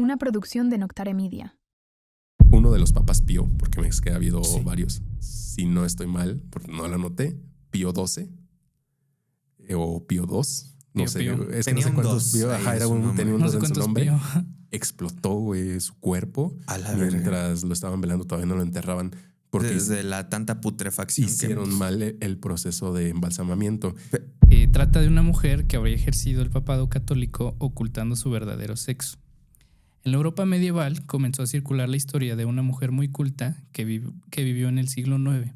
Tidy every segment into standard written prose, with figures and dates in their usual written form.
una producción de Noctare Media. Uno de los papas Pío, porque es que ha habido varios, si no estoy mal, porque no lo anoté, Pío XII o Pío II, no sé, es que no sé cuántos Pío, tenía un dos en su nombre. Explotó, güey, su cuerpo mientras lo estaban velando, todavía no lo enterraban. Porque desde la tanta putrefacción hicieron mal el proceso de embalsamamiento. Trata de una mujer que habría ejercido el papado católico ocultando su verdadero sexo. En la Europa medieval comenzó a circular la historia de una mujer muy culta que vivió en el siglo IX.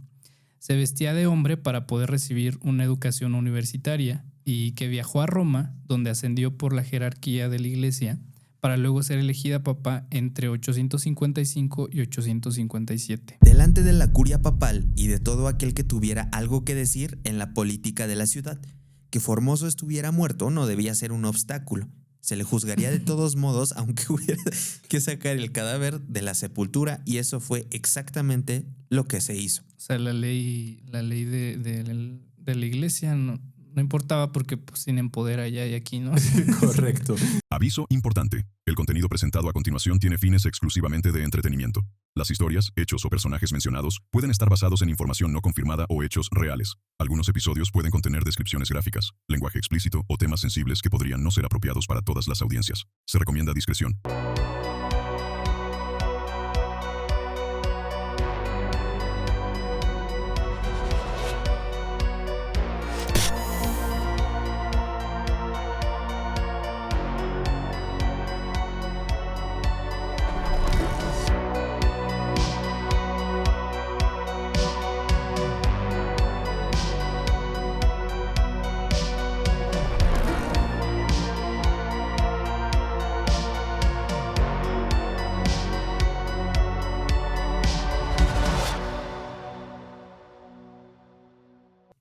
Se vestía de hombre para poder recibir una educación universitaria y que viajó a Roma, donde ascendió por la jerarquía de la iglesia, para luego ser elegida papa entre 855 y 857. Delante de la curia papal y de todo aquel que tuviera algo que decir en la política de la ciudad, que Formoso estuviera muerto no debía ser un obstáculo. Se le juzgaría de todos modos, aunque hubiera que sacar el cadáver de la sepultura, y eso fue exactamente lo que se hizo. O sea, la ley de la iglesia no importaba porque pues, sin empoder allá y aquí, ¿no? Correcto. Aviso importante. El contenido presentado a continuación tiene fines exclusivamente de entretenimiento. Las historias, hechos o personajes mencionados pueden estar basados en información no confirmada o hechos reales. Algunos episodios pueden contener descripciones gráficas, lenguaje explícito o temas sensibles que podrían no ser apropiados para todas las audiencias. Se recomienda discreción.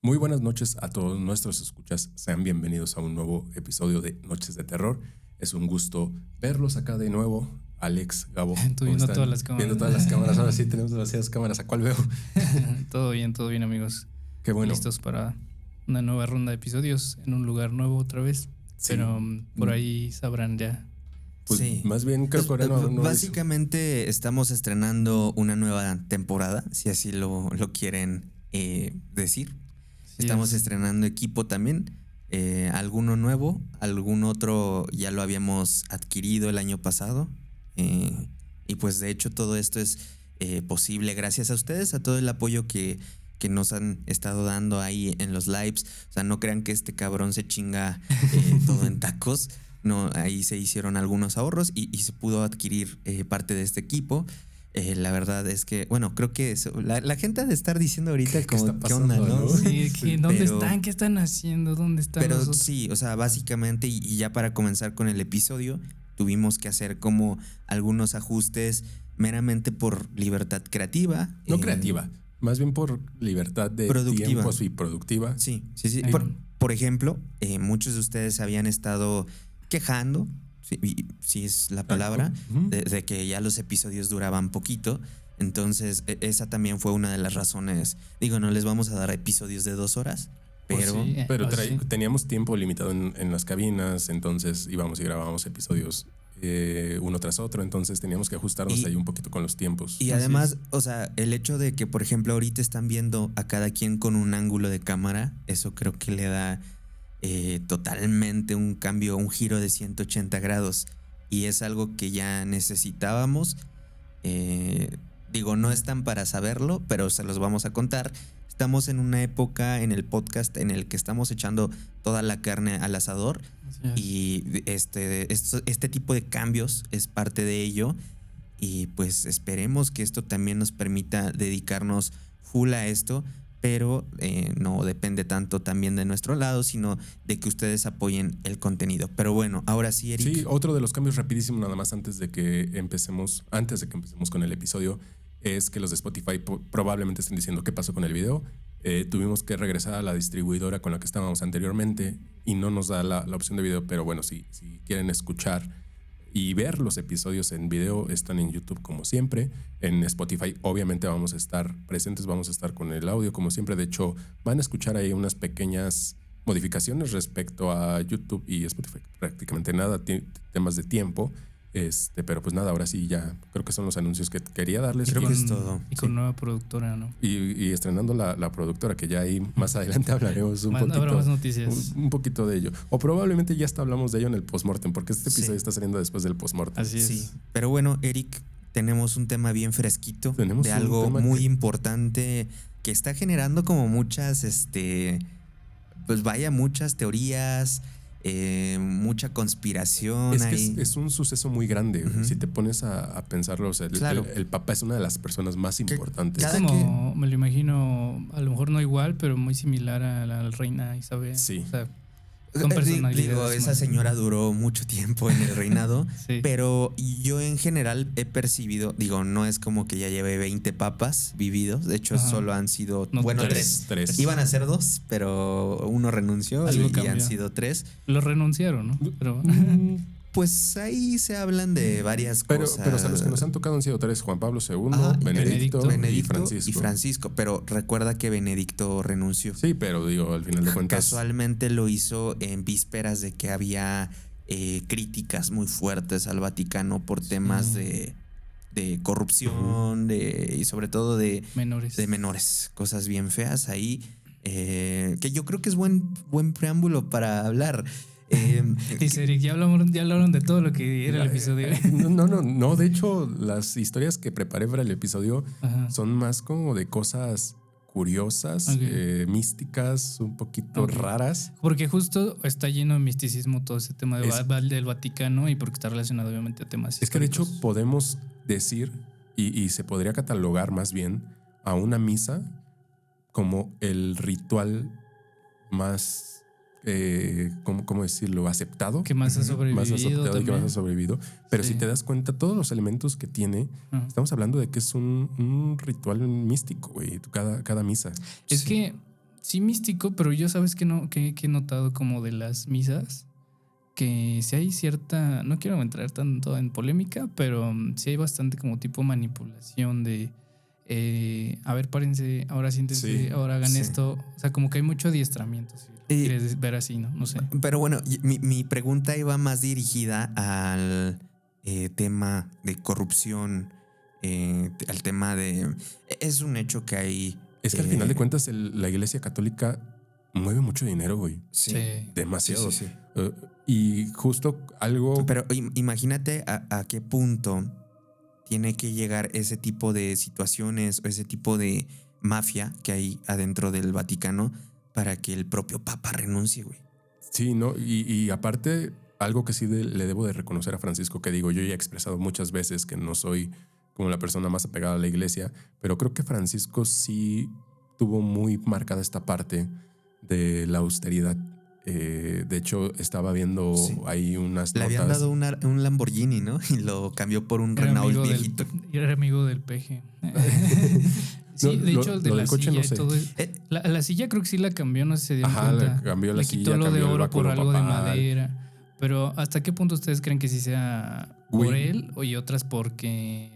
Muy buenas noches a todos nuestros escuchas. Sean bienvenidos a un nuevo episodio de Noches de Terror. Es un gusto verlos acá de nuevo. Alex, Gabo. Tú viendo todas las cámaras. Viendo todas las cámaras. Ahora sí tenemos demasiadas cámaras. ¿A cuál veo? Todo bien, amigos. Qué bueno. Listos para una nueva ronda de episodios en un lugar nuevo otra vez. Sí. Pero por ahí sabrán ya. Pues sí. Más bien creo que ahora no básicamente estamos estrenando una nueva temporada, si así lo quieren decir. Estamos estrenando equipo también, alguno nuevo, algún otro ya lo habíamos adquirido el año pasado, y pues de hecho todo esto es posible gracias a ustedes, a todo el apoyo que nos han estado dando ahí en los lives. O sea, no crean que este cabrón se chinga todo en tacos. No, ahí se hicieron algunos ahorros y se pudo adquirir parte de este equipo. La verdad es que, bueno, creo que la gente ha de estar diciendo ahorita como, ¿qué onda, no? Sí, ¿dónde están? ¿Qué están haciendo? ¿Dónde están Pero nosotros? Sí, o sea, básicamente, y ya para comenzar con el episodio, tuvimos que hacer como algunos ajustes meramente por libertad creativa. No creativa, más bien por libertad de tiempos y productiva. Sí. Por ejemplo, muchos de ustedes habían estado quejando, sí es la palabra, de que ya los episodios duraban poquito. Entonces esa también fue una de las razones. Digo, no les vamos a dar episodios de 2 horas, pero teníamos tiempo limitado en las cabinas, entonces íbamos y grabábamos episodios uno tras otro, entonces teníamos que ajustarnos ahí un poquito con los tiempos. Y además, o sea, el hecho de que, por ejemplo, ahorita están viendo a cada quien con un ángulo de cámara, eso creo que le da totalmente un cambio, un giro de 180 grados, y es algo que ya necesitábamos. Digo, no están para saberlo, pero se los vamos a contar. Estamos en una época en el podcast en el que estamos echando toda la carne al asador, y este tipo de cambios es parte de ello, y pues esperemos que esto también nos permita dedicarnos full a esto. Pero no depende tanto también de nuestro lado, sino de que ustedes apoyen el contenido. Pero bueno, ahora sí, Eric. Sí, otro de los cambios rapidísimo, nada más antes de que empecemos con el episodio, es que los de Spotify probablemente estén diciendo qué pasó con el video. Tuvimos que regresar a la distribuidora con la que estábamos anteriormente y no nos da la opción de video, pero bueno, si quieren escuchar y ver los episodios en video, están en YouTube como siempre. En Spotify obviamente vamos a estar presentes, vamos a estar con el audio como siempre. De hecho, van a escuchar ahí unas pequeñas modificaciones respecto a YouTube y Spotify. Prácticamente nada, temas de tiempo. Pero pues nada, ahora sí ya creo que son los anuncios que quería darles. Creo Y- que es todo. Y con nueva productora, ¿no? y estrenando la productora, que ya ahí más adelante hablaremos Habrá más noticias. un poquito de ello. O probablemente ya hasta hablamos de ello en el postmortem, porque este episodio Sí. está saliendo después del postmortem. Así es. Sí, pero bueno, Eric, tenemos un tema bien fresquito, Tenemos de un algo tema muy que- importante que está generando como muchas, pues vaya, muchas teorías, mucha conspiración Es que ahí. es un suceso muy grande. Güey. Ujú. Si te pones a pensarlo, o sea, Claro. el Papa es una de las personas más importantes. Es Cada como, me lo imagino, a lo mejor no igual, pero muy similar a la reina Isabel. Sí. O sea, son personalidades. Digo, esa más- señora duró mucho tiempo en el reinado, Sí. pero yo en general he percibido, digo, no es como que ya lleve 20 papas vividos, de hecho Ajá. solo han sido, No, bueno, tres. tres. Iban a ser 2, pero uno renunció Algo y cambió. han sido 3. Lo renunciaron, ¿no? Pero Pues ahí se hablan de varias Pero cosas. o sea, los que nos han tocado han sido 3: Juan Pablo II, Ajá, Benedicto, Benedicto y Francisco. Pero recuerda que Benedicto renunció. Sí, pero digo, al final de cuentas. Casualmente lo hizo en vísperas de que había críticas muy fuertes al Vaticano por temas de corrupción, y sobre todo de menores, cosas bien feas ahí, que yo creo que es buen preámbulo para hablar. dice Eric, ya hablaron de todo lo que era el episodio. No, de hecho, las historias que preparé para el episodio Ajá. son más como de cosas curiosas, Ok. místicas, un poquito Ok. raras. Porque justo está lleno de misticismo todo ese tema de Es- del Vaticano y porque está relacionado obviamente a temas Es que de hecho históricos. podemos decir, y se podría catalogar más bien a una misa como el ritual más, ¿cómo decirlo? Aceptado. que más ha Más sobrevivido aceptado y que también. más ha sobrevivido. Pero Sí. si te das cuenta, todos los elementos que tiene, Ajá. estamos hablando de que es un ritual místico, güey, cada misa. Es que sí místico, pero yo sabes que no que he notado como de las misas que si hay cierta, no quiero entrar tanto en polémica, pero sí hay bastante como tipo manipulación de a ver, párense, ahora siéntense, Sí, ahora hagan sí. esto. O sea, como que hay mucho adiestramiento, si lo quieres ver así, ¿no? No sé. Pero bueno, mi pregunta iba más dirigida al tema de corrupción, al tema de... Es un hecho que hay... Es que al final de cuentas la Iglesia Católica mueve mucho dinero, güey. Sí. Demasiado. Sí, sí, sí. Y justo algo... Pero imagínate a qué punto tiene que llegar ese tipo de situaciones o ese tipo de mafia que hay adentro del Vaticano para que el propio Papa renuncie, güey. Sí, ¿no? Y aparte, algo que sí le debo de reconocer a Francisco, que digo, yo ya he expresado muchas veces que no soy como la persona más apegada a la iglesia, pero creo que Francisco sí tuvo muy marcada esta parte de la austeridad. De hecho, estaba viendo Sí. ahí unas Le habían notas. dado un Lamborghini, ¿no? Y lo cambió por un Era Renault amigo viejito. era amigo del peje. Sí, No, de hecho, lo de del la coche silla no y sé. todo. La silla creo que sí la cambió, no sé si se dieron Ajá, cuenta. le cambió la Le silla, quitó lo de cambió el oro por báculo algo de papal. madera. Pero ¿hasta qué punto ustedes creen que sí sea por Güey. él y otras porque...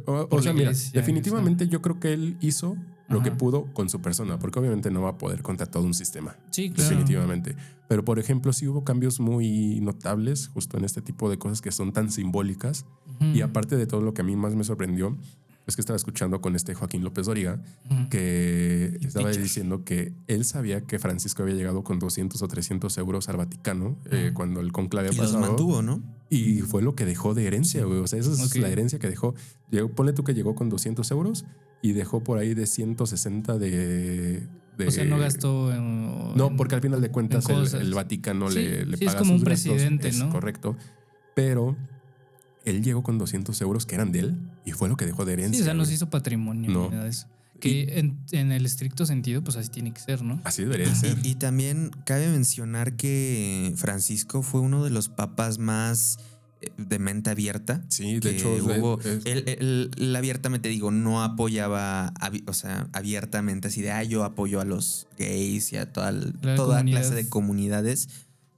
O por sea, la mira, iglesia, definitivamente yo creo que él hizo lo que Ajá. pudo con su persona, porque obviamente no va a poder contra todo un sistema. Sí, claro. Definitivamente. Pero, por ejemplo, sí hubo cambios muy notables justo en este tipo de cosas que son tan simbólicas. Ujú. Y aparte de todo, lo que a mí más me sorprendió es que estaba escuchando con este Joaquín López Dóriga, Ujú. que estaba Teacher. diciendo que él sabía que Francisco había llegado con 200 o 300 euros al Vaticano cuando el conclave Y los pasado. mantuvo, ¿no? Y fue lo que dejó de herencia, güey. O sea, esa es Ok. la herencia que dejó. Ponle tú que llegó con 200 euros y dejó por ahí de 160 de... O sea, no gastó No, porque al final de cuentas en cosas. el Vaticano Sí, le sí, paga es como sus un gastos, presidente, es ¿no? correcto. Pero él llegó con 200 euros que eran de él y fue lo que dejó de herencia. Sí, o sea, no se güey. hizo patrimonio No. ni nada de eso. Que en el estricto sentido, pues así tiene que ser, ¿no? Así debería de ser. Y también cabe mencionar que Francisco fue uno de los papas más de mente abierta. Sí, de que hecho, hubo. Él abiertamente, digo, no apoyaba, o sea, abiertamente así de, yo apoyo a los gays y a toda comunidad. clase de comunidades.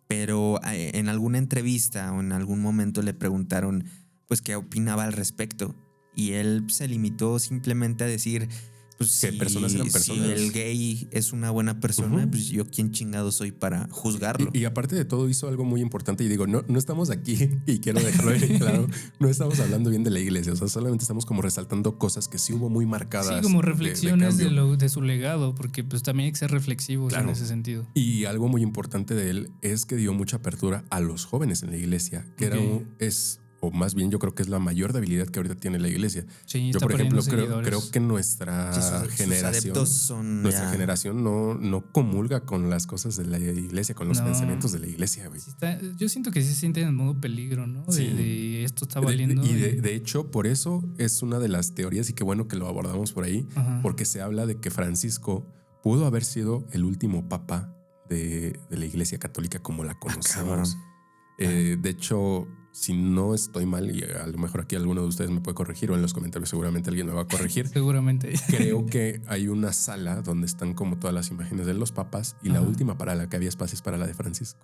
Pero en alguna entrevista o en algún momento le preguntaron, pues, qué opinaba al respecto. Y él se limitó simplemente a decir, Pues que personas eran personas. Si el gay es una buena persona, pues yo quién chingado soy para juzgarlo. Y aparte de todo hizo algo muy importante y digo, no estamos aquí y quiero dejarlo bien claro, no estamos hablando bien de la iglesia, o sea, solamente estamos como resaltando cosas que sí hubo muy marcadas. Sí, como reflexiones de cambio. de su legado, porque pues también hay que ser reflexivos Claro. en ese sentido. Y algo muy importante de él es que dio mucha apertura a los jóvenes en la iglesia, que o más bien yo creo que es la mayor debilidad que ahorita tiene la iglesia. Sí, Yo, está por ejemplo, perdiendo creo seguidores. que nuestra Sus generación, adeptos son nuestra ya- generación no comulga con las cosas de la iglesia, con los No. pensamientos de la iglesia, güey. Sí yo siento que sí se sienten en modo peligro, ¿no? Sí. De esto está valiendo. De hecho, por eso es una de las teorías y qué bueno que lo abordamos por ahí, Ajá. porque se habla de que Francisco pudo haber sido el último papa de la iglesia católica como la conocemos. De hecho, si no estoy mal, y a lo mejor aquí alguno de ustedes me puede corregir o en los comentarios seguramente alguien me va a corregir, Seguramente. creo que hay una sala donde están como todas las imágenes de los papas y la Ajá. última para la que había espacio es para la de Francisco.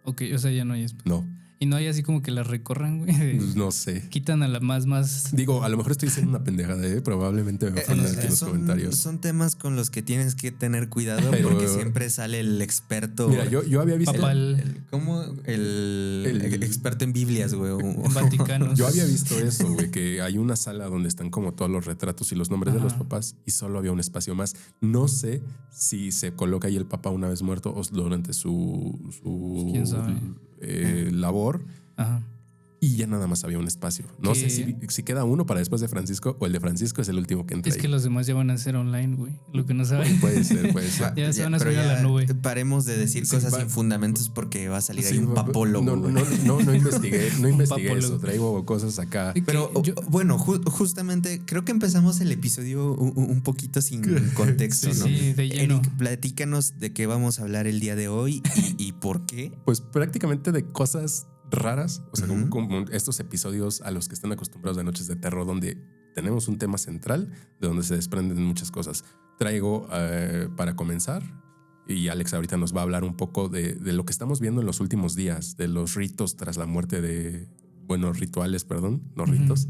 Ok, o sea, ya no hay espacio. No, Y no hay así como que la recorran, güey. no sé. Quitan a la más. Digo, a lo mejor estoy diciendo una pendejada, probablemente me ofendan aquí en los comentarios. Son temas con los que tienes que tener cuidado Pero- porque siempre sale el experto. Mira, yo había visto... Papal. ¿Cómo? El experto en Biblias, güey. En Vaticano. Yo había visto eso, güey, que hay una sala donde están como todos los retratos y los nombres de los papás y solo había un espacio más. No sé si se coloca ahí el papá una vez muerto o durante su ¿Quién sabe? labor Ajá. y ya nada más había un espacio. No sé si queda uno para después de Francisco o el de Francisco es el último que entra Es ahí. que los demás ya van a ser online, güey. Lo que no saben. Puede ser, puede ser. Ya se van a pero subir a la ya nube. Paremos de decir Sí, cosas sin fundamentos porque va a salir ahí Sí, un papólogo. no investigué papólogo. eso. Traigo cosas acá. Pero bueno, justamente creo que empezamos el episodio un poquito sin contexto, Sí, ¿no? sí, de lleno. Eric, platícanos de qué vamos a hablar el día de hoy y por qué. Pues prácticamente de cosas raras, o sea, Ujú. como estos episodios a los que están acostumbrados de Noches de Terror, donde tenemos un tema central de donde se desprenden muchas cosas. Traigo para comenzar, y Alex ahorita nos va a hablar un poco de lo que estamos viendo en los últimos días, de los ritos tras la muerte de, bueno, rituales, perdón, no ritos,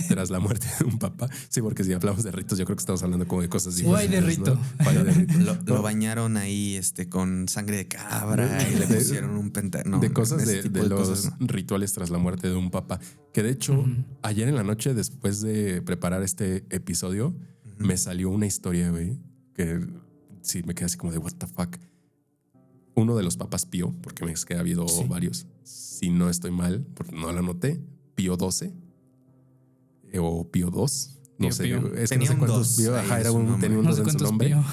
tras la muerte de un papa. Sí, porque si hablamos de ritos, yo creo que estamos hablando como de cosas Guay de diferentes, rito. ¿no? Guay de rito. Lo bañaron ahí con sangre de cabra y le pusieron un pentagrama. De cosas ese tipo de los cosas, ¿no? rituales tras la muerte de un papa. Que de hecho, ayer en la noche, después de preparar este episodio, me salió una historia, güey, que sí me quedé así como de what the fuck. Uno de los papas Pío, porque me es que ha habido varios, si no estoy mal, porque no lo anoté, Pío XII o Pío II. No Pío, sé, Pío. es que Tenía no sé un cuántos dos Pío, ahí ajá, en era su un, nombre. tenía un No dos sé en su cuántos nombre. Pío.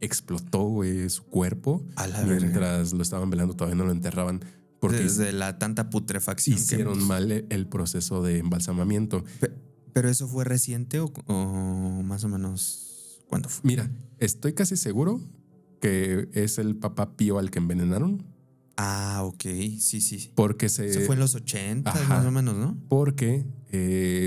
Explotó, güey, su cuerpo A la verga. mientras lo estaban velando, todavía no lo enterraban. Porque Desde la tanta putrefacción hicieron mal el proceso de embalsamamiento. ¿Pero eso fue reciente o más o menos cuándo fue? Mira, estoy casi seguro que es el Papa Pío al que envenenaron. Ah, ok, sí. Porque Eso fue en los 80 Ajá. más o menos, ¿no? Porque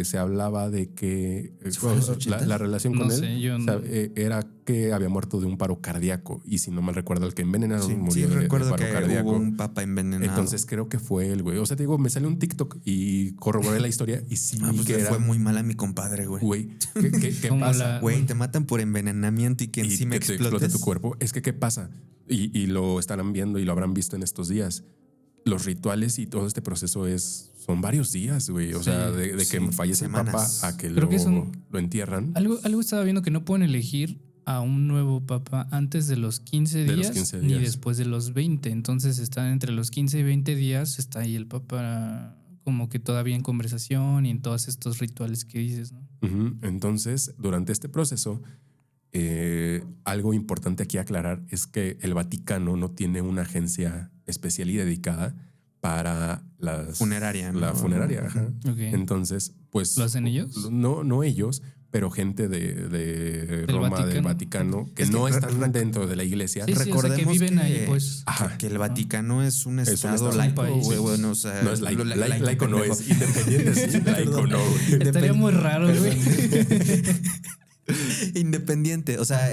se hablaba de que ¿Se fue en los 80s? la relación No con sé, él yo o sea, no. era que había muerto de un paro cardíaco. Y si no mal recuerdo, el que envenenaron Sí, murió de recuerdo paro que cardíaco. hubo un papa envenenado. Entonces creo que fue él, güey. O sea, te digo, me salió un TikTok y corroboré la historia y sí pues que le era... fue muy mal a mi compadre, güey. Güey, ¿qué Como pasa? Güey, te matan por envenenamiento y que Y encima que te explote explotes. tu cuerpo. Es que, ¿qué pasa? Y lo estarán viendo y lo habrán visto en estos días. Los rituales y todo este proceso son varios días, güey. O sea, de que fallece el papa semanas. a que Creo que lo entierran. Algo estaba viendo que no pueden elegir a un nuevo papa antes de los 15 De los días, 15 ni días. después de los 20. Entonces están entre los 15 y 20 días, está ahí el papa como que todavía en conversación y en todos estos rituales que dices, ¿no? Ujú. Entonces, durante este proceso, algo importante aquí aclarar es que el Vaticano no tiene una agencia especial y dedicada para las... Funeraria, ¿no? La funeraria, ajá. Ok. Entonces, pues... ¿Lo hacen ellos? No ellos, pero gente de Roma, del Vaticano, que Es que no están dentro de la iglesia. Sí, o sea, que Recordemos viven que- ahí, pues. Ajá. Que el Vaticano es un un estado estado, laico, un país. güey. Bueno, o sea, No es laico, lo- laico no pendejo. es independiente, sí, laico no. güey. Estaría muy raro, güey. Independiente, o sea,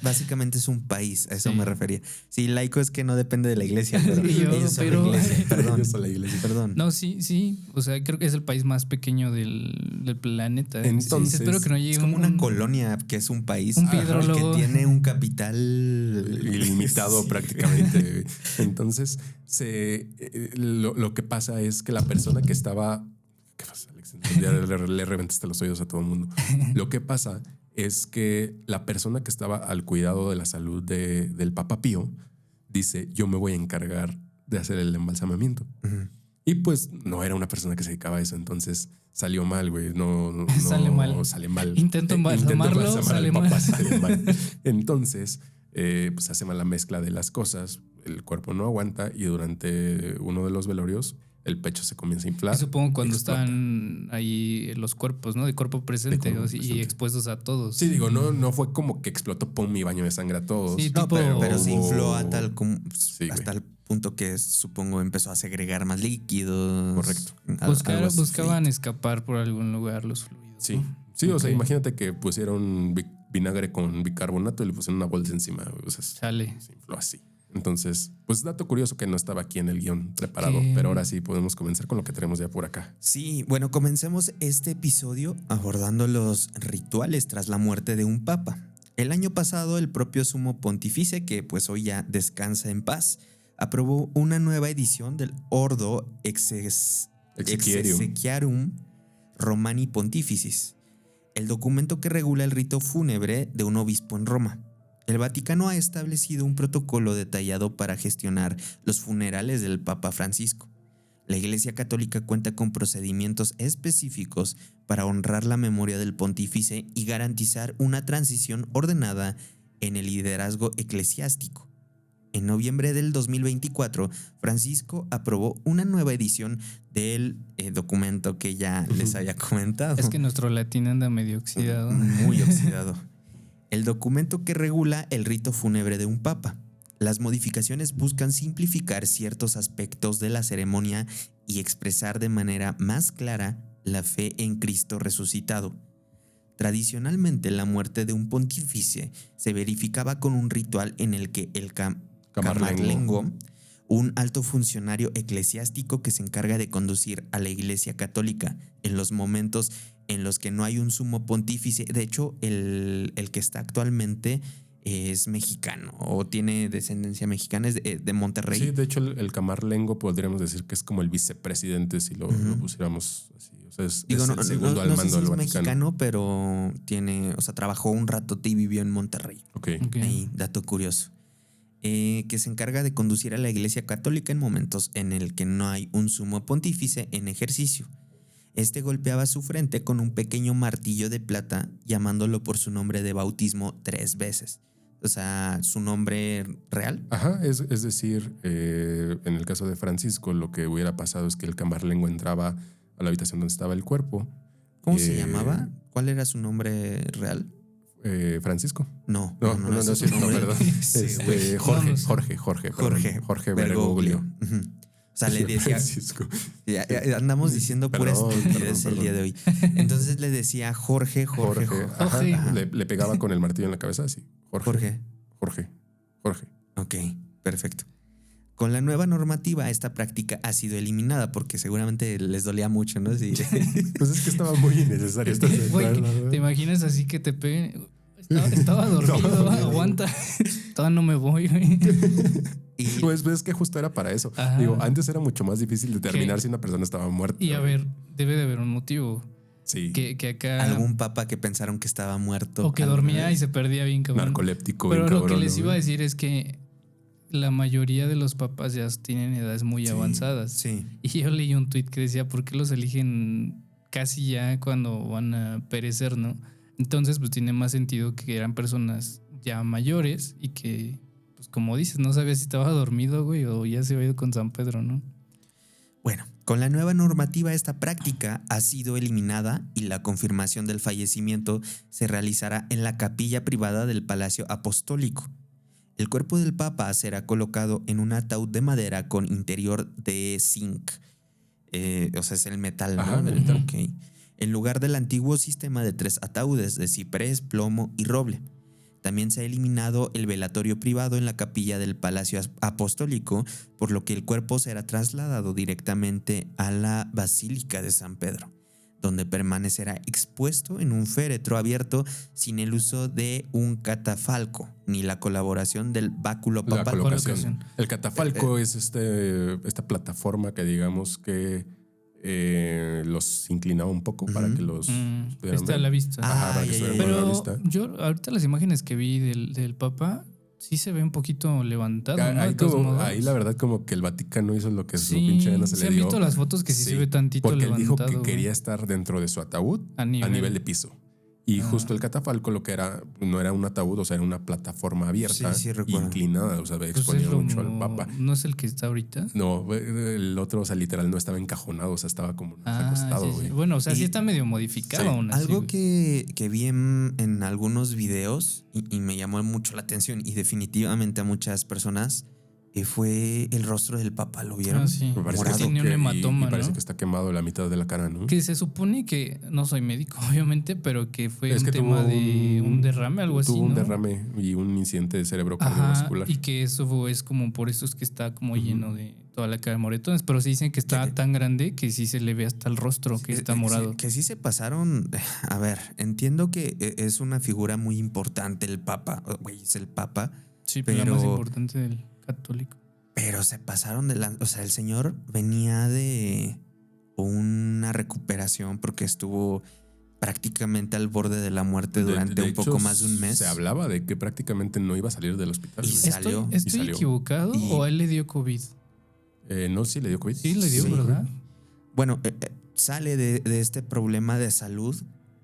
básicamente es un país, a eso me refería. Sí, laico es que no depende de la iglesia, pero ellos son la iglesia. Perdón, Ellos son la iglesia. perdón. No, sí. O sea, creo que es el país más pequeño del planeta. Entonces, espero que no llegue Es como una colonia que es un país un que piedrólogo. tiene un capital ilimitado Sí. prácticamente. Entonces, lo que pasa es que la persona que estaba... ¿Qué pasa, Alex? Ya le reventaste los oídos a todo el mundo. Lo que pasa es que la persona que estaba al cuidado de la salud del Papa Pío dice, yo me voy a encargar de hacer el embalsamamiento. Ujú. Y pues no era una persona que se dedicaba a eso, entonces salió mal, güey. No, sale mal. Intento embalsamarlo, embalsamar sale al Papa, mal. sale mal. Entonces, pues hace mal la mezcla de las cosas, el cuerpo no aguanta y durante uno de los velorios el pecho se comienza a inflar. Y supongo cuando explota. están ahí los cuerpos, ¿no? De cuerpo presente, cuerpo y presente. expuestos a todos. Sí, digo, no fue como que explotó, pum, y baño de sangre a todos. Sí, No, tipo- pero se infló a tal Sí, hasta güey. el punto que supongo empezó a segregar más líquidos. Correcto. Algo así. Buscaban escapar por algún lugar los fluidos. Sí, ¿no? sí, o sea, Ok. imagínate que pusieron vinagre con bicarbonato y le pusieron una bolsa encima. O sea, Chale. se infló así. Entonces, pues dato curioso que no estaba aquí en el guión preparado, ¿Qué? pero ahora sí podemos comenzar con lo que tenemos ya por acá. Sí, bueno, comencemos este episodio abordando los rituales tras la muerte de un papa. El año pasado, el propio sumo pontífice, que pues hoy ya descansa en paz, aprobó una nueva edición del Ordo Exequiarum Romani Pontificis, el documento que regula el rito fúnebre de un obispo en Roma. El Vaticano ha establecido un protocolo detallado para gestionar los funerales del Papa Francisco. La Iglesia Católica cuenta con procedimientos específicos para honrar la memoria del pontífice y garantizar una transición ordenada en el liderazgo eclesiástico. En noviembre del 2024, Francisco aprobó una nueva edición del documento que ya les había comentado. Es que nuestro latín anda medio oxidado. Muy oxidado. El documento que regula el rito fúnebre de un papa. Las modificaciones buscan simplificar ciertos aspectos de la ceremonia y expresar de manera más clara la fe en Cristo resucitado. Tradicionalmente, la muerte de un pontífice se verificaba con un ritual en el que el camarlengo, un alto funcionario eclesiástico que se encarga de conducir a la Iglesia Católica en los momentos en los que no hay un sumo pontífice. De hecho, el que está actualmente es mexicano o tiene descendencia mexicana, es de Monterrey. Sí, de hecho, el camarlengo podríamos decir que es como el vicepresidente si lo pusiéramos así. O sea, es Digo, el segundo al no sé mando si del es Vaticano. mexicano, pero tiene, o sea, trabajó un ratote y vivió en Monterrey. Ok. Ok. Ahí, dato curioso. Que se encarga de conducir a la Iglesia Católica en momentos en el que no hay un sumo pontífice en ejercicio. Este golpeaba su frente con un pequeño martillo de plata, llamándolo por su nombre de bautismo 3 veces. O sea, su nombre real. Ajá, es decir, en el caso de Francisco, lo que hubiera pasado es que el camarlengo entraba a la habitación donde estaba el cuerpo. ¿Cómo se llamaba? ¿Cuál era su nombre real? Francisco. No, No, ese es sí, su no, nombre. perdón. Sí, güey. Jorge Bergoglio. Ujú. O sea, le decía. Francisco. Ya andamos diciendo pura Perdón, estupidez perdón. el día de hoy. Entonces le decía Jorge. Ajá, Jorge. le pegaba con el martillo en la cabeza así. Jorge. Ok, perfecto. Con la nueva normativa, esta práctica ha sido eliminada porque seguramente les dolía mucho, ¿no? Sí. Pues es que estaba muy innecesario. Güey, ¿te imaginas así que te peguen? Estaba dormido, No. aguanta. Todavía no me voy, güey. Y Pues es que justo era para eso. Ajá. Digo, antes era mucho más difícil determinar ¿Qué? si una persona estaba muerta. Y a ver, debe de haber un motivo. Sí. Que acá. algún papa que pensaron que estaba muerto. O que dormía y se perdía bien, cabrón. Narcoléptico. Pero bien lo que cabrón, les ¿no, iba a güey? decir es que la mayoría de los papás ya tienen edades muy Sí, avanzadas. Sí. Y yo leí un tweet que decía, ¿por qué los eligen casi ya cuando van a perecer, no? Entonces, pues tiene más sentido que eran personas ya mayores y que, pues como dices, no sabía si estaba dormido, güey, o ya se había ido con San Pedro, ¿no? Bueno, con la nueva normativa esta práctica ha sido eliminada y la confirmación del fallecimiento se realizará en la capilla privada del Palacio Apostólico. El cuerpo del Papa será colocado en un ataúd de madera con interior de zinc. O sea, es el metal, ¿no? Ajá, el metal. Ok. en lugar del antiguo sistema de 3 ataúdes de ciprés, plomo y roble. También se ha eliminado el velatorio privado en la capilla del Palacio Apostólico, por lo que el cuerpo será trasladado directamente a la Basílica de San Pedro, donde permanecerá expuesto en un féretro abierto sin el uso de un catafalco ni la colaboración del báculo La papal. colocación. El catafalco es esta plataforma que digamos que los inclinaba un poco para que los pudieran Está a ver. la vista. Ajá, para que ya, estuvieran ya, a la Pero vista. yo ahorita las imágenes que vi del Papa sí se ve un poquito levantado, ¿no? Ahí, De todos modos. ahí la verdad como que el Vaticano hizo lo que su Sí, pinche gana se ¿se le han dio. visto las fotos que sí se ve tantito porque él dijo levantado, que güey? quería estar dentro de su ataúd A a nivel. nivel de piso. Y justo el catafalco lo que era, no era un ataúd, o sea, era una plataforma abierta, Sí, recuerdo. inclinada, o sea, Pues exponía es lo- mucho al Papa. ¿No es el que está ahorita? No, el otro, o sea, literal no estaba encajonado, o sea, estaba como acostado, sí, güey. sí. Bueno, o sea, sí Y- está medio modificado Sí. aún así, Algo güey. que vi en algunos videos y me llamó mucho la atención y definitivamente a muchas personas fue el rostro del Papa. ¿Lo vieron? Ah, sí. Me parece Morado. que, Tenía un hematoma, y parece ¿no? que está quemado la mitad de la cara, ¿no? Que se supone que, no soy médico, obviamente, pero que fue Es un que tema tuvo de un derrame, algo así, Tuvo un ¿no? derrame y un incidente de cerebro Ajá, cardiovascular. y que eso es como por eso es que está como lleno de toda la cara de moretones, pero sí dicen que está Que- tan grande que sí se le ve hasta el rostro que está morado. Que sí se pasaron. A ver, entiendo que es una figura muy importante el Papa. Güey, es el Papa. Sí, pero la más pero- importante del católico. Pero se pasaron de la... O sea, el señor venía de una recuperación porque estuvo prácticamente al borde de la muerte durante un poco hecho, más de un mes. Se hablaba de que prácticamente no iba a salir del hospital. Y güey. salió. ¿Estoy salió. equivocado Y- o a él le dio COVID? No, sí le dio COVID. Sí, le dio, Sí. ¿verdad? Bueno, sale de este problema de salud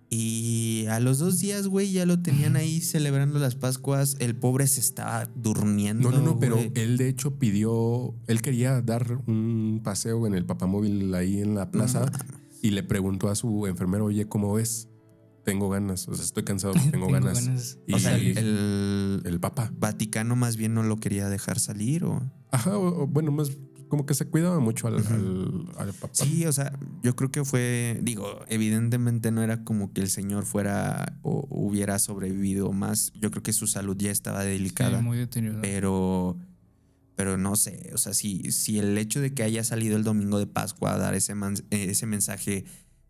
y a los 2 días, güey, ya lo tenían ahí celebrando las Pascuas. El pobre se estaba durmiendo. No, pero güey. él de hecho él quería dar un paseo en el papamóvil ahí en la plaza y le preguntó a su enfermero, oye, ¿cómo ves? Tengo ganas, o sea, estoy cansado, tengo ganas. Y O sea, salir. el Papa. Vaticano más bien no lo quería dejar salir o... Ajá, bueno, más como que se cuidaba mucho al Papa. Sí, o sea, yo creo que fue, digo, evidentemente no era como que el señor fuera o hubiera sobrevivido más. Yo creo que su salud ya estaba delicada, Sí, muy deteriorado. pero no sé, o sea, si el hecho de que haya salido el domingo de Pascua a dar ese mensaje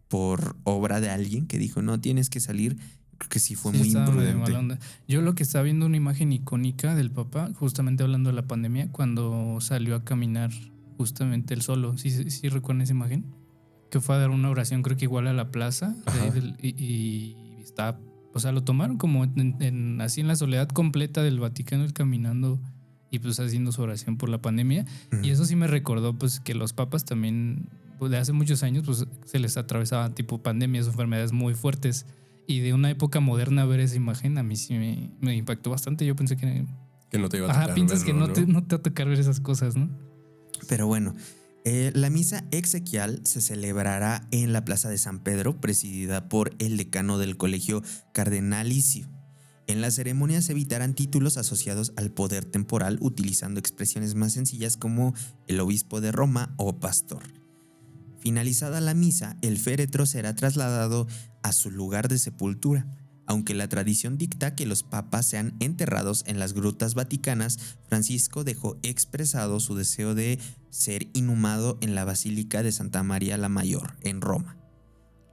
por obra de alguien que dijo, no, tienes que salir, creo que sí fue Sí, muy estaba medio imprudente. mala onda. Yo lo que estaba viendo una imagen icónica del Papa, justamente hablando de la pandemia, cuando salió a caminar justamente él solo. ¿Sí recuerdan esa imagen? Que fue a dar una oración, creo que igual a la plaza. Ajá. Y está, o sea, lo tomaron como así en la soledad completa del Vaticano, él caminando y pues haciendo su oración por la pandemia. Y eso sí me recordó pues que los papas también, pues, de hace muchos años, pues se les atravesaba tipo pandemias o enfermedades muy fuertes. Y de una época moderna ver esa imagen a mí sí me impactó bastante. Yo pensé que... Que no te iba a tocar. Ajá, piensas que verlo, no te va a tocar ver esas cosas, ¿no? Pero bueno, la misa exequial se celebrará en la Plaza de San Pedro, presidida por el decano del Colegio Cardenalicio. En la ceremonia se evitarán títulos asociados al poder temporal, utilizando expresiones más sencillas como el obispo de Roma o pastor. Finalizada la misa, el féretro será trasladado a su lugar de sepultura. Aunque la tradición dicta que los papas sean enterrados en las grutas vaticanas, Francisco dejó expresado su deseo de ser inhumado en la Basílica de Santa María la Mayor, en Roma.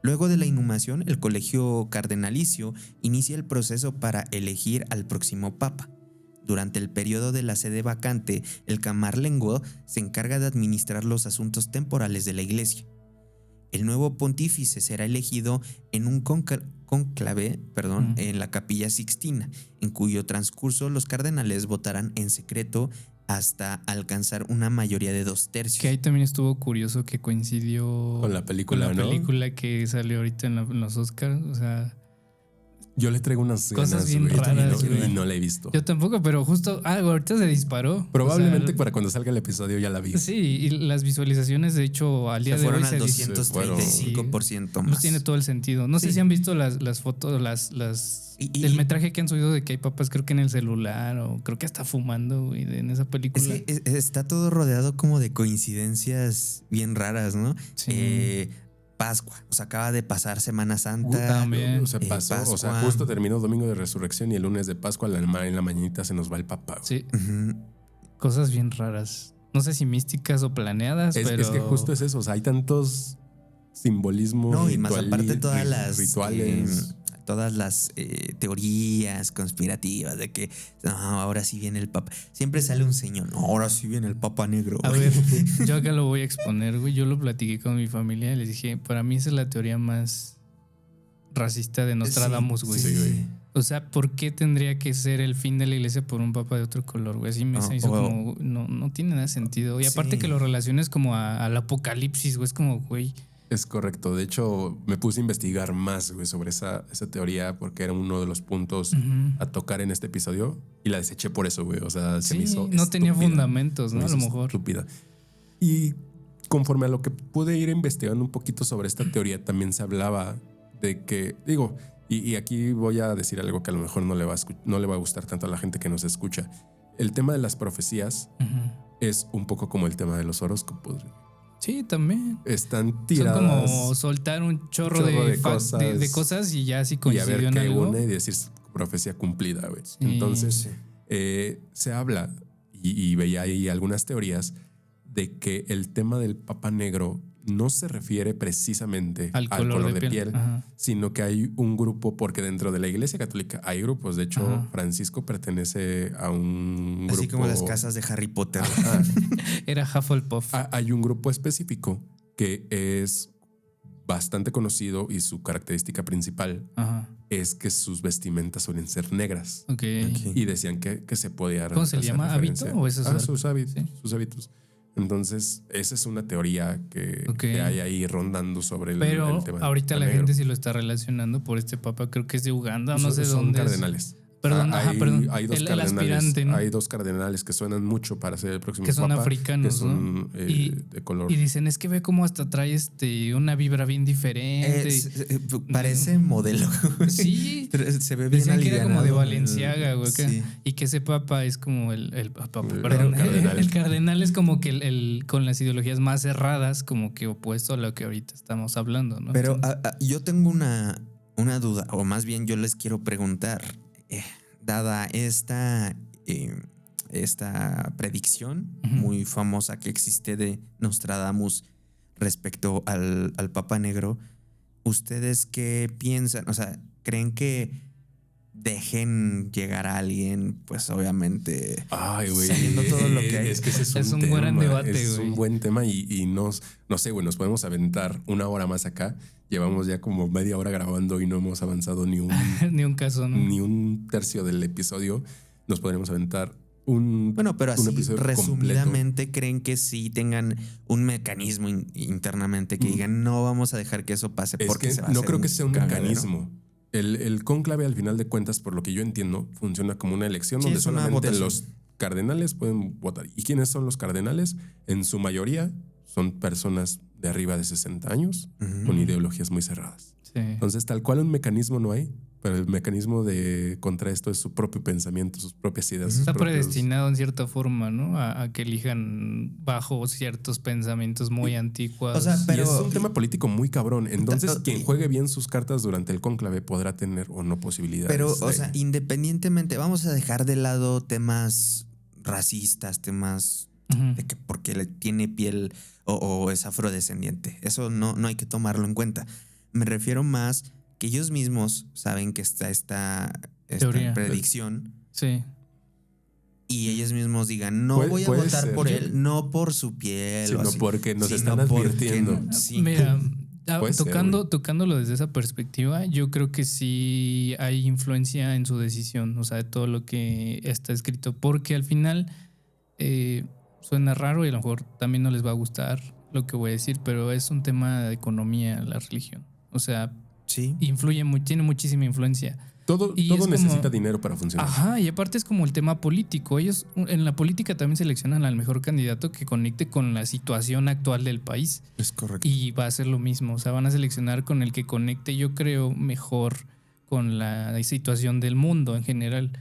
Luego de la inhumación, el Colegio Cardenalicio inicia el proceso para elegir al próximo papa. Durante el periodo de la sede vacante, el Camarlengo se encarga de administrar los asuntos temporales de la Iglesia. El nuevo pontífice será elegido en un conclave en la Capilla Sixtina, en cuyo transcurso los cardenales votarán en secreto hasta alcanzar una mayoría de 2/3. Que ahí también estuvo curioso que coincidió Con la película, con la ¿no? película que salió ahorita en los Oscars. O sea, Yo le traigo unas Cosas ganas, bien güey, raras, y güey. no la he visto. yo tampoco, pero justo ahorita se disparó. Probablemente O sea, para cuando salga el episodio ya la vi. sí, y las visualizaciones, de hecho, al día Se de hoy fueron al se 235% más. Pues tiene todo el sentido. No sé Sí. si han visto las fotos, el metraje que han subido de que hay papas, creo que en el celular o creo que hasta fumando, güey, en esa película. Es que está todo rodeado como de coincidencias bien raras, ¿no? Sí. Pascua. O sea, acaba de pasar Semana Santa. También. O sea, pasó, o sea, Pascua. justo terminó Domingo de Resurrección y el lunes de Pascua en la mañanita se nos va el papá. Güey. Sí, Ujú. cosas bien raras. No sé si místicas o planeadas, pero... Es que justo es eso, o sea, hay tantos simbolismos, No, y más aparte rituales. todas las teorías conspirativas de que no, ahora sí viene el Papa. Siempre sale un señor, no, ahora sí viene el Papa Negro. A ver, yo acá lo voy a exponer, güey. Yo lo platiqué con mi familia y les dije, para mí esa es la teoría más racista de Nostradamus, güey. Sí, güey. O sea, ¿por qué tendría que ser el fin de la iglesia por un papa de otro color, güey? Así me No, hizo o- como, no tiene nada de sentido. Y aparte Sí. que lo relaciones como al apocalipsis, güey. Es como, güey. Es correcto. De hecho, me puse a investigar más, güey, sobre esa teoría porque era uno de los puntos a tocar en este episodio y la deseché por eso, güey. O sea, se me Sí, hizo no tenía estúpida. fundamentos, Se ¿no? me A lo hizo mejor. Estúpida. Y conforme a lo que pude ir investigando un poquito sobre esta teoría, también se hablaba de que, digo, y aquí voy a decir algo que a lo mejor no le va a gustar tanto a la gente que nos escucha. El tema de las profecías Ujú. es un poco como el tema de los horóscopos. Sí, también. Están tiradas. Son como soltar un chorro de cosas y ya así y a coincidió ver en qué algo. une y decir profecía cumplida, güey. Sí. Entonces, se habla y veía ahí algunas teorías de que el tema del Papa Negro no se refiere precisamente Al color de piel. Ajá. sino que hay un grupo, porque dentro de la Iglesia Católica hay grupos. De hecho, Ajá. Francisco pertenece a un grupo. Así como las casas de Harry Potter. Ajá. Era Hufflepuff. Hay un grupo específico que es bastante conocido y su característica principal Ajá. es que sus vestimentas suelen ser negras. Ok. Y decían que se podía ¿Cómo se le hacer llama? referencia. ¿Hábito o eso es sus hábitos, sí? sus hábitos. Entonces, esa es una teoría que, Ok. que hay ahí rondando sobre el Pero tema. ahorita la negro. gente sí lo está relacionando por este papa, creo que es de Uganda, no sé Son dónde. cardenales. Perdón, hay, perdón. Hay dos El cardenales. aspirante, ¿no? Hay dos cardenales que suenan mucho para ser el próximo Que son papa, africanos, que son, ¿no? Y- de color. Y dicen, es que ve cómo hasta trae una vibra bien diferente. Parece modelo. Sí. Se ve bien Decían que era como de alivianado. Valenciaga, güey. Sí. Y que ese papa es como el papa, El perdón, cardenal. el cardenal es como que el con las ideologías más cerradas, como que opuesto a lo que ahorita estamos hablando, ¿no? Pero Entonces, yo tengo una duda, o más bien yo les quiero preguntar, dada esta predicción Ujú. muy famosa que existe de Nostradamus respecto al Papa Negro, ¿ustedes qué piensan? O sea, ¿creen que dejen llegar a alguien, pues obviamente Ay, güey. sabiendo todo lo que hay? Es que ese Es un gran debate, es güey. un buen tema y no sé, güey, nos podemos aventar una hora más acá. Llevamos ya como media hora grabando y no hemos avanzado ni ni un caso, ¿no? ni un tercio del episodio. Nos podremos aventar un Bueno, pero un así episodio resumidamente creen que sí tengan un mecanismo internamente que digan no vamos a dejar que eso pase Es porque que se va a no hacer creo que sea un cagadero. mecanismo. El cónclave, al final de cuentas, por lo que yo entiendo, funciona como una elección Sí, donde es una solamente votación. los cardenales pueden votar. ¿Y quiénes son los cardenales? En su mayoría son personas de arriba de 60 años Ujú. con ideologías muy cerradas. Sí. Entonces, tal cual un mecanismo no hay, pero el mecanismo de contra esto es su propio pensamiento, sus propias ideas. sus Está propios- predestinado en cierta forma, ¿no? A que elijan bajo ciertos pensamientos muy antiguos. o sea, Y pero- es un tema político muy cabrón. Entonces, Ta- quien juegue bien sus cartas durante el cónclave podrá tener o no posibilidades. Pero, o de- sea, independientemente, vamos a dejar de lado temas racistas, temas Ujú. de que porque le tiene piel o es afrodescendiente. Eso no hay que tomarlo en cuenta. Me refiero más que ellos mismos saben que está esta Teoría. predicción Sí. y ellos mismos digan, no Puede- voy a puede votar ser. por él, no por su piel. Sino o así, porque nos sino están porque- advirtiendo. Sí. Mira, Puede ser, tocándolo desde esa perspectiva, yo creo que sí hay influencia en su decisión, o sea, de todo lo que está escrito, porque al final suena raro y a lo mejor también no les va a gustar lo que voy a decir, pero es un tema de economía la religión. O sea, Sí. tiene muchísima influencia. Todo Y es como- necesita dinero para funcionar. Ajá, y aparte es como el tema político. Ellos en la política también seleccionan al mejor candidato que conecte con la situación actual del país. Es correcto. Y va a ser lo mismo. O sea, van a seleccionar con el que conecte, yo creo, mejor con la situación del mundo en general.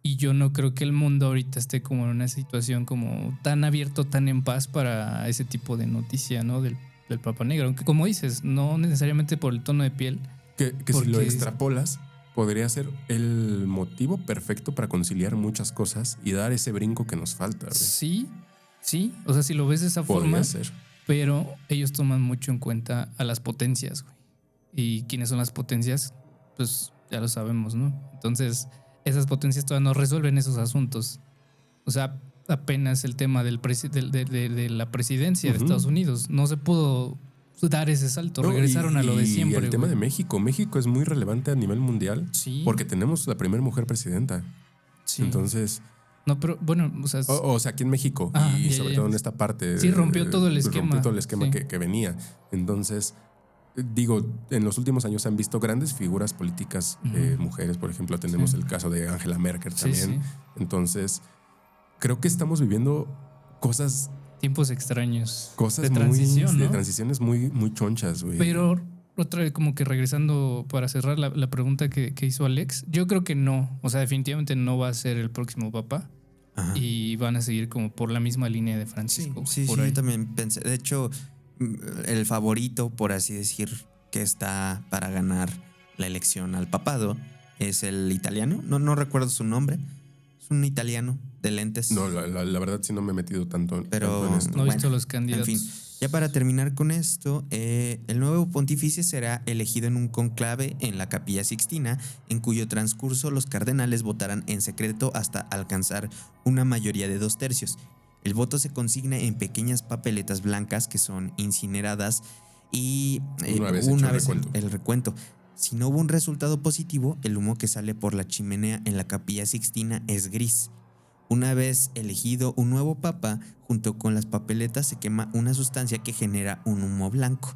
Y yo no creo que el mundo ahorita esté como en una situación como tan abierto, tan en paz para ese tipo de noticia, ¿no? Del del Papa Negro. Aunque como dices, no necesariamente por el tono de piel. Que si lo extrapolas, podría ser el motivo perfecto para conciliar muchas cosas y dar ese brinco que nos falta, güey. Sí. O sea, si lo ves de esa Podría forma. ser. Pero ellos toman mucho en cuenta a las potencias, güey. ¿Y quiénes son las potencias? Pues ya lo sabemos, ¿no? Entonces, esas potencias todavía no resuelven esos asuntos. O sea, apenas el tema de la presidencia de Estados Unidos no se pudo dar ese salto. Regresaron a lo de siempre. Y el tema güey. de México. México es muy relevante a nivel mundial. Sí. Porque tenemos la primera mujer presidenta. Sí. Entonces, No, pero bueno, o sea, o sea, aquí en México y ya, sobre ya. todo en esta parte. Sí, rompió todo el esquema. Rompió todo el esquema Sí. que venía. Entonces, digo, en los últimos años se han visto grandes figuras políticas, mujeres, por ejemplo, tenemos el caso de Angela Merkel también. Sí. Entonces, creo que estamos viviendo Tiempos extraños. cosas de muy transición, ¿no? de transiciones muy chonchas, güey. Pero otra vez, como que regresando para cerrar la pregunta que hizo Alex, yo creo que no. O sea, definitivamente no va a ser el próximo papa. Ajá. Y van a seguir como por la misma línea de Francisco. Sí, por yo ahí. también pensé. De hecho, el favorito, por así decir, que está para ganar la elección al papado es el italiano. No recuerdo su nombre. Es un italiano de lentes. No, la verdad sí no me he metido tanto Pero en esto. No he visto bueno, los candidatos. En fin, ya para terminar con esto, el nuevo pontífice será elegido en un conclave en la Capilla Sixtina, en cuyo transcurso los cardenales votarán en secreto hasta alcanzar una mayoría de 2/3. El voto se consigna en pequeñas papeletas blancas que son incineradas y Una vez hecho el recuento. Si no hubo un resultado positivo, el humo que sale por la chimenea en la Capilla Sixtina es gris. Una vez elegido un nuevo papa, junto con las papeletas se quema una sustancia que genera un humo blanco.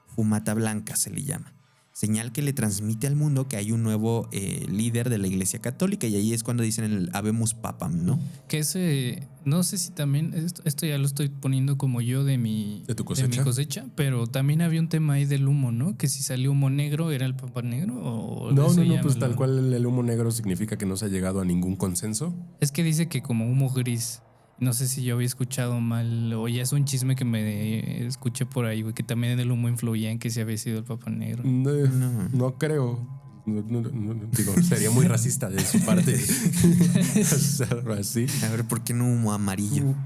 Fumata blanca se le llama. Señal que le transmite al mundo que hay un nuevo líder de la Iglesia Católica, y ahí es cuando dicen el Habemus Papam, ¿no? Que ese, no sé si también, esto ya lo estoy poniendo como yo de mi ¿De tu cosecha? mi cosecha, pero también había un tema ahí del humo, ¿no? Que si salió humo negro, ¿era el papa negro? O No, eso ya pues me lo- tal cual el humo negro significa que no se ha llegado a ningún consenso. Es que dice que como humo gris. No sé si yo había escuchado mal o ya es un chisme que me escuché por ahí, güey, que también el humo influía en que se había sido el papa negro. No creo. Digo, sería muy racista de su parte hacerlo así. A ver, ¿por qué no humo amarillo?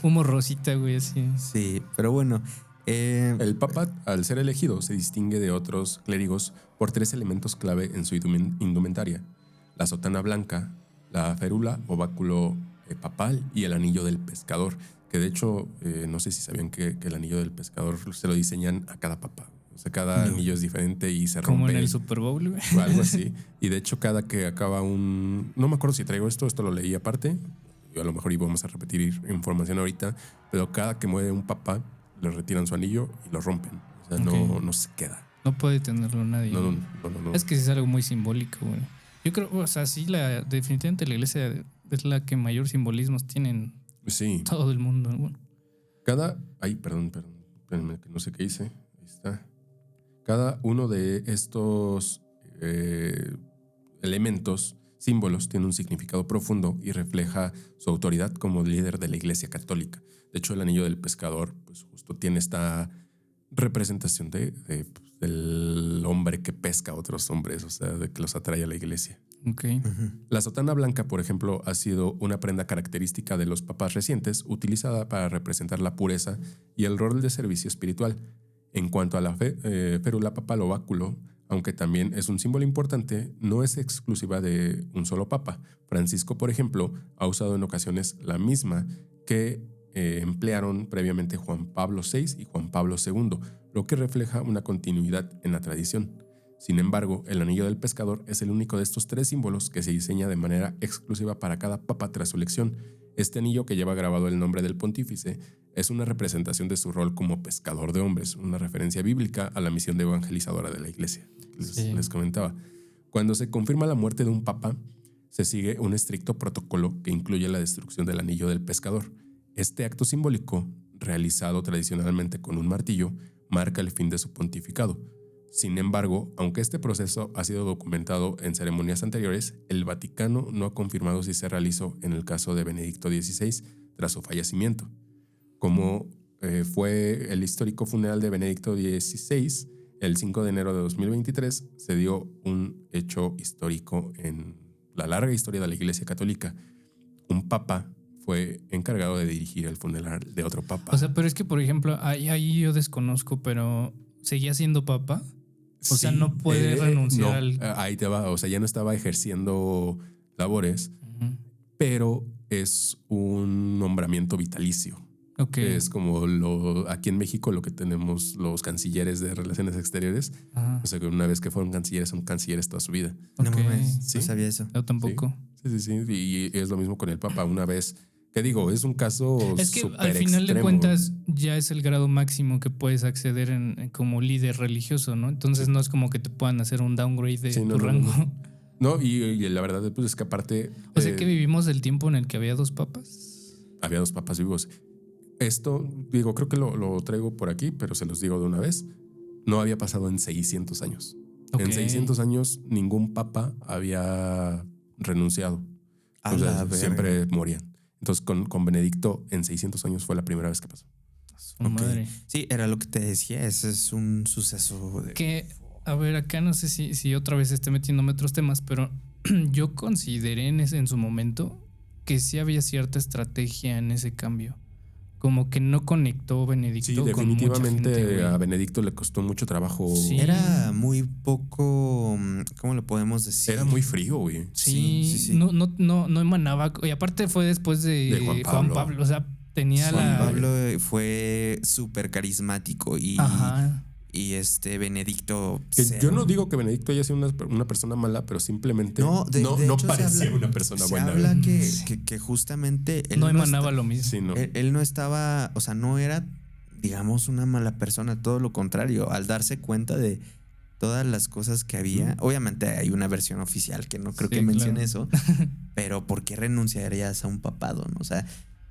Humo rosita, güey, así. Sí, pero bueno. El Papa, al ser elegido, se distingue de otros clérigos por 3 elementos clave en su indumentaria: la sotana blanca, la férula o báculo papal y el anillo del pescador, que de hecho no sé si sabían que el anillo del pescador se lo diseñan a cada papa. O sea, cada anillo es diferente y se rompe. Como en el Super Bowl, güey. O algo así. Y de hecho, cada que acaba un... No me acuerdo si traigo esto lo leí aparte. Yo a lo mejor íbamos a repetir información ahorita, pero cada que muere un papa, le retiran su anillo y lo rompen. O sea, Ok. no se queda. No puede tenerlo nadie. No. Es que sí es algo muy simbólico, güey. Yo creo, o sea, sí, definitivamente la iglesia es la que mayor simbolismos tiene en Sí. todo el mundo. Bueno, Ay, perdón, espérenme, que no sé qué hice. Ahí está. Cada uno de estos elementos, símbolos, tiene un significado profundo y refleja su autoridad como líder de la Iglesia Católica. De hecho, el anillo del pescador, pues justo tiene esta representación del hombre que pesca a otros hombres, o sea, de que los atrae a la iglesia. ok. La sotana blanca, por ejemplo, ha sido una prenda característica de los papas recientes, utilizada para representar la pureza y el rol de servicio espiritual. En cuanto a la férula papal o báculo, aunque también es un símbolo importante, no es exclusiva de un solo papa. Francisco, por ejemplo, ha usado en ocasiones la misma que emplearon previamente Juan Pablo VI y Juan Pablo II, lo que refleja una continuidad en la tradición. Sin embargo, el anillo del pescador es el único de estos 3 símbolos que se diseña de manera exclusiva para cada papa tras su elección. Este anillo, que lleva grabado el nombre del pontífice, es una representación de su rol como pescador de hombres, una referencia bíblica a la misión de evangelizadora de la iglesia. Les comentaba. Cuando se confirma la muerte de un papa, se sigue un estricto protocolo que incluye la destrucción del anillo del pescador. Este acto simbólico, realizado tradicionalmente con un martillo, marca el fin de su pontificado. Sin embargo, aunque este proceso ha sido documentado en ceremonias anteriores, el Vaticano no ha confirmado si se realizó en el caso de Benedicto XVI tras su fallecimiento. Como fue el histórico funeral de Benedicto XVI. El 5 de enero de 2023 se dio un hecho histórico en la larga historia de la Iglesia Católica. Un papa fue encargado de dirigir el funeral de otro papa. O sea, pero es que, por ejemplo, ahí yo desconozco, pero ¿seguía siendo papa? O sea, no puede renunciar al... Ahí te va. O sea, ya no estaba ejerciendo labores, pero es un nombramiento vitalicio. Okay. Es como aquí en México lo que tenemos los cancilleres de Relaciones Exteriores. Ajá. O sea, que una vez que fueron cancilleres, son cancilleres toda su vida. No Ok. mames, Sí. no sabía eso. Yo tampoco. Sí. Y es lo mismo con el Papa. Una vez, que digo, es un caso Es que súper al final de extremo. cuentas ya es el grado máximo que puedes acceder como líder religioso, ¿no? Entonces no es como que te puedan hacer un downgrade de Sí, no, tu no, rango. No, y la verdad pues, es que aparte... O sea que vivimos el tiempo en el que había 2 papas. Había 2 papas vivos. Esto, digo, creo que lo traigo por aquí, pero se los digo de una vez. No había pasado en 600 años. Okay. En 600 años ningún papa había renunciado. A O sea, la verga. siempre morían. Entonces con Benedicto en 600 años fue la primera vez que pasó. Su Ok. madre. Sí, era lo que te decía. Ese es un suceso de... Que, a ver, acá no sé si otra vez esté metiéndome otros temas, pero yo consideré en su momento que sí había cierta estrategia en ese cambio. Como que no conectó Benedicto Sí, con mucha definitivamente gente, güey. a Benedicto le costó mucho trabajo. Sí. Era muy poco... ¿Cómo lo podemos decir? Era muy frío, güey. Sí. No emanaba. Y aparte fue después de Juan Pablo. O sea, tenía Juan la... Pablo fue súper carismático y Benedicto... Que cero. yo no digo que Benedicto haya sido una persona mala, pero simplemente No, de hecho, se parecía habla- una persona se buena. habla que justamente él no emanaba esta- lo mismo. Sí, no. él no estaba, o sea, no era, digamos, una mala persona, todo lo contrario, al darse cuenta de todas las cosas que había, obviamente hay una versión oficial que no creo Sí, que mencione claro. eso, pero ¿por qué renunciarías a un papado, no? O sea,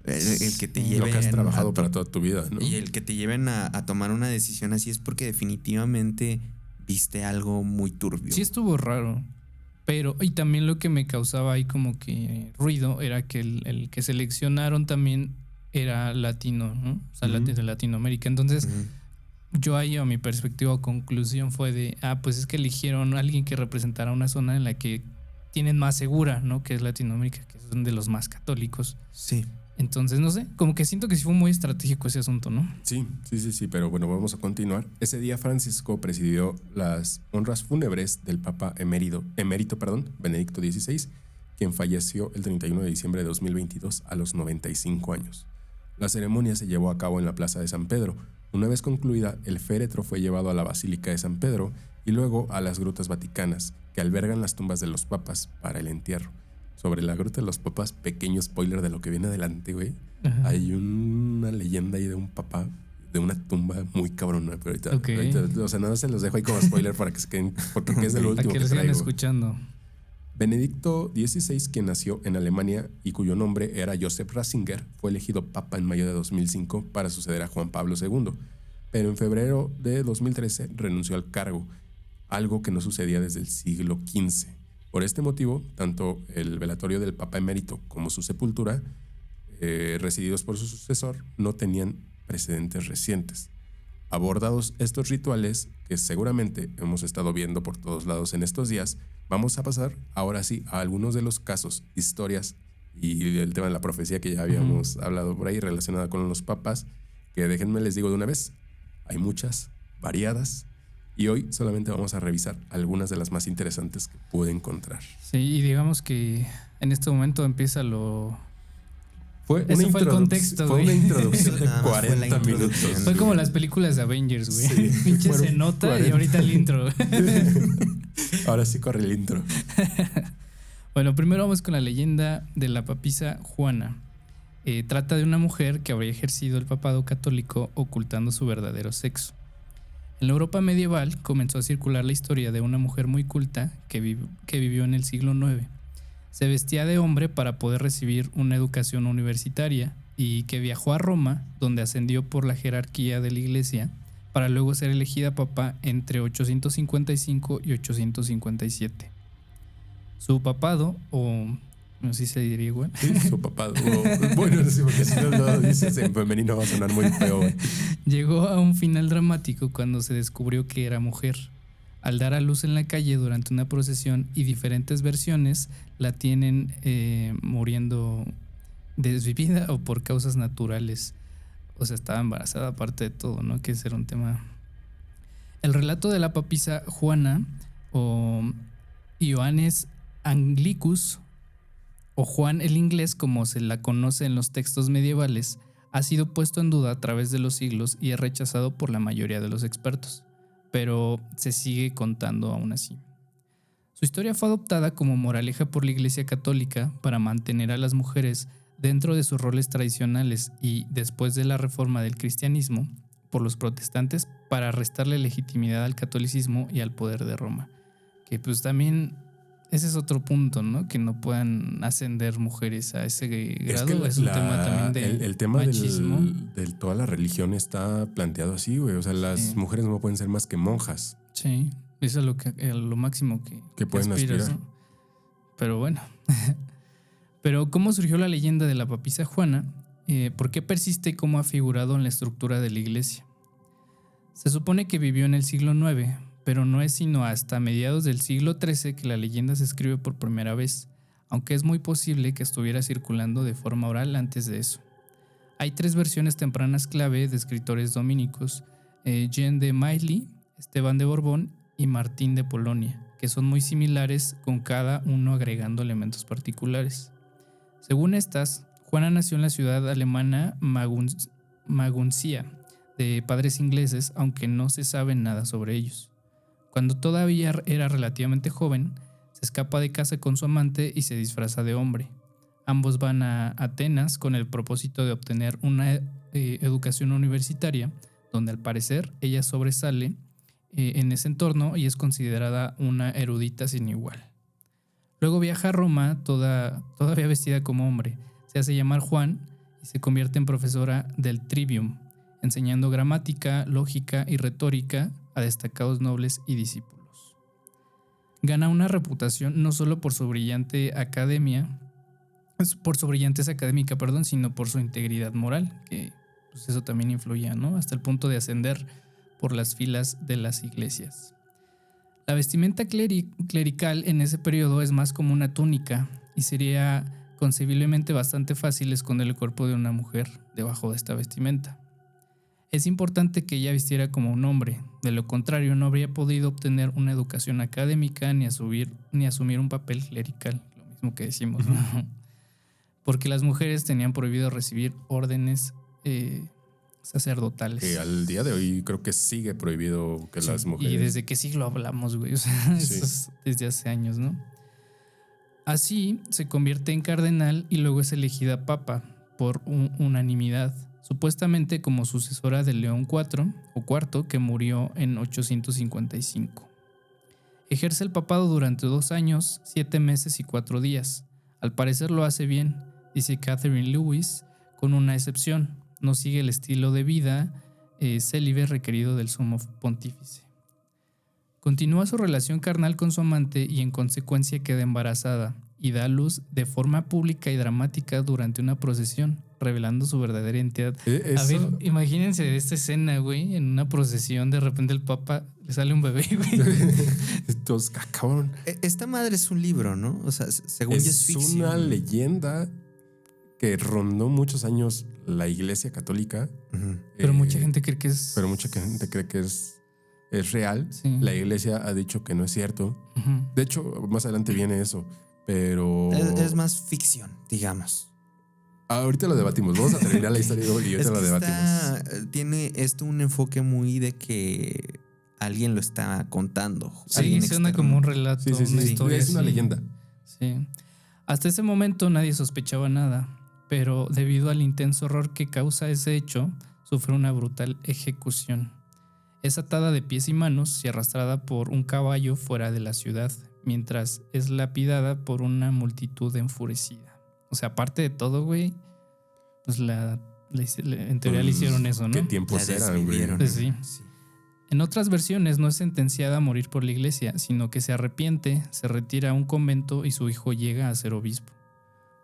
el que te lleven Lo que has trabajado a para toda tu vida, ¿no? y el que te lleven a tomar una decisión así es porque definitivamente viste algo muy turbio. Sí estuvo raro. Pero, y también lo que me causaba ahí como que ruido era que el que seleccionaron también era latino, ¿no? O sea, de Latinoamérica. Entonces, yo ahí a mi perspectiva o conclusión fue de, pues es que eligieron a alguien que representara una zona en la que tienen más segura, ¿no? Que es Latinoamérica, que son de los más católicos. Sí. Entonces, no sé, como que siento que sí fue muy estratégico ese asunto, ¿no? Sí, pero bueno, vamos a continuar. Ese día Francisco presidió las honras fúnebres del Papa emérito, Benedicto XVI, quien falleció el 31 de diciembre de 2022 a los 95 años. La ceremonia se llevó a cabo en la Plaza de San Pedro. Una vez concluida, el féretro fue llevado a la Basílica de San Pedro y luego a las grutas vaticanas, que albergan las tumbas de los papas para el entierro. Sobre la gruta de los papas, pequeño spoiler de lo que viene adelante, güey. Ajá. Hay una leyenda ahí de un papá, de una tumba muy cabrona. Pero ahorita, o sea, nada más se los dejo ahí como spoiler para que se queden, porque es el Para último que que lo sigan traigo. escuchando. Benedicto XVI, quien nació en Alemania y cuyo nombre era Joseph Ratzinger, fue elegido papa en mayo de 2005 para suceder a Juan Pablo II. Pero en febrero de 2013 renunció al cargo, algo que no sucedía desde el siglo XV. Por este motivo, tanto el velatorio del Papa emérito como su sepultura, recibidos por su sucesor, no tenían precedentes recientes. Abordados estos rituales, que seguramente hemos estado viendo por todos lados en estos días, vamos a pasar ahora sí a algunos de los casos, historias y el tema de la profecía que ya habíamos hablado por ahí relacionada con los papas, que déjenme les digo de una vez, hay muchas, variadas, y hoy solamente vamos a revisar algunas de las más interesantes que pude encontrar. Sí, y digamos que en este momento empieza Ese fue el contexto, fue güey. una introducción de Nada más fue la 40 introducción. minutos. Fue como las películas de Avengers, güey. Sí, Pinche fueron se nota 40. y ahorita el intro. Ahora sí corre el intro. Bueno, primero vamos con la leyenda de la papisa Juana. Trata de una mujer que habría ejercido el papado católico ocultando su verdadero sexo. En la Europa medieval comenzó a circular la historia de una mujer muy culta que vivió en el siglo IX. Se vestía de hombre para poder recibir una educación universitaria y que viajó a Roma, donde ascendió por la jerarquía de la iglesia, para luego ser elegida papa entre 855 y 857. Su papado, o Así se diría igual. Sí, su papá. Bueno, sí, porque si no lo dices en femenino va a sonar muy feo, güey. Llegó a un final dramático cuando se descubrió que era mujer. Al dar a luz en la calle durante una procesión, y diferentes versiones la tienen muriendo desvivida o por causas naturales. O sea, estaba embarazada aparte de todo, ¿no? Que ese era un tema. El relato de la papisa Juana o Ioannes Anglicus o Juan el Inglés, como se la conoce en los textos medievales, ha sido puesto en duda a través de los siglos y es rechazado por la mayoría de los expertos, pero se sigue contando aún así. Su historia fue adoptada como moraleja por la Iglesia Católica para mantener a las mujeres dentro de sus roles tradicionales y, después de la reforma del cristianismo, por los protestantes para restarle legitimidad al catolicismo y al poder de Roma. Que pues también ese es otro punto, ¿no? Que no puedan ascender mujeres a ese grado. Es un tema también de el tema machismo. de toda la religión está planteado así, güey. O sea, las mujeres no pueden ser más que monjas. Sí, eso es lo máximo que pueden aspiras, aspirar. ¿no? Pero bueno. Pero ¿cómo surgió la leyenda de la papisa Juana? ¿Por qué persiste y cómo ha figurado en la estructura de la iglesia? Se supone que vivió en el siglo IX, pero no es sino hasta mediados del siglo XIII que la leyenda se escribe por primera vez, aunque es muy posible que estuviera circulando de forma oral antes de eso. Hay 3 versiones tempranas clave de escritores dominicos, Jean de Mailly, Esteban de Borbón y Martín de Polonia, que son muy similares, con cada uno agregando elementos particulares. Según estas, Juana nació en la ciudad alemana Maguncia, de padres ingleses, aunque no se sabe nada sobre ellos. Cuando todavía era relativamente joven, se escapa de casa con su amante y se disfraza de hombre. Ambos van a Atenas con el propósito de obtener una educación universitaria, donde al parecer ella sobresale en ese entorno y es considerada una erudita sin igual. Luego viaja a Roma todavía vestida como hombre, se hace llamar Juan y se convierte en profesora del Trivium, enseñando gramática, lógica y retórica a destacados nobles y discípulos. Gana una reputación no solo por su brillantez académica, sino por su integridad moral, que pues eso también influía, ¿no? Hasta el punto de ascender por las filas de las iglesias. La vestimenta clerical en ese periodo es más como una túnica y sería concebiblemente bastante fácil esconder el cuerpo de una mujer debajo de esta vestimenta. Es importante que ella vistiera como un hombre, de lo contrario no habría podido obtener una educación académica ni asumir un papel clerical, lo mismo que decimos, ¿no? Porque las mujeres tenían prohibido recibir órdenes sacerdotales. Que al día de hoy creo que sigue prohibido que las mujeres... Y desde qué siglo hablamos, güey, o sea, Sí. eso es desde hace años, ¿no? Así se convierte en cardenal y luego es elegida papa por unanimidad, supuestamente como sucesora de León IV, que murió en 855. Ejerce el papado durante 2 años, 7 meses y 4 días. Al parecer lo hace bien, dice Catherine Lewis, con una excepción: no sigue el estilo de vida célibe requerido del sumo pontífice. Continúa su relación carnal con su amante y en consecuencia queda embarazada y da a luz de forma pública y dramática durante una procesión, revelando su verdadera identidad. A ver, imagínense esta escena, güey, en una procesión, de repente el papa le sale un bebé, güey. Entonces, cabrón. Esta madre es un libro, ¿no? O sea, según yo es ficción. una leyenda que rondó muchos años la Iglesia Católica. Ujú. Pero mucha gente cree que es... Pero mucha gente cree que es real. Sí. La Iglesia ha dicho que no es cierto. Ujú. De hecho, más adelante viene eso. Pero... Es más ficción, digamos. Ahorita lo debatimos. Vamos a terminar la historia y ahorita Es lo que debatimos. tiene esto un enfoque muy de que alguien lo está contando. Sí, alguien suena externo. como un relato, Sí, sí, sí. una historia. Es una así. leyenda. Sí. Hasta ese momento nadie sospechaba nada, pero debido al intenso horror que causa ese hecho, sufre una brutal ejecución. Es atada de pies y manos y arrastrada por un caballo fuera de la ciudad, mientras es lapidada por una multitud enfurecida. O sea, aparte de todo, güey, pues en teoría le hicieron eso, ¿no? ¿Qué tiempos La eran, güey? desvivieron. Pues sí. Sí. En otras versiones no es sentenciada a morir por la iglesia, sino que se arrepiente, se retira a un convento y su hijo llega a ser obispo.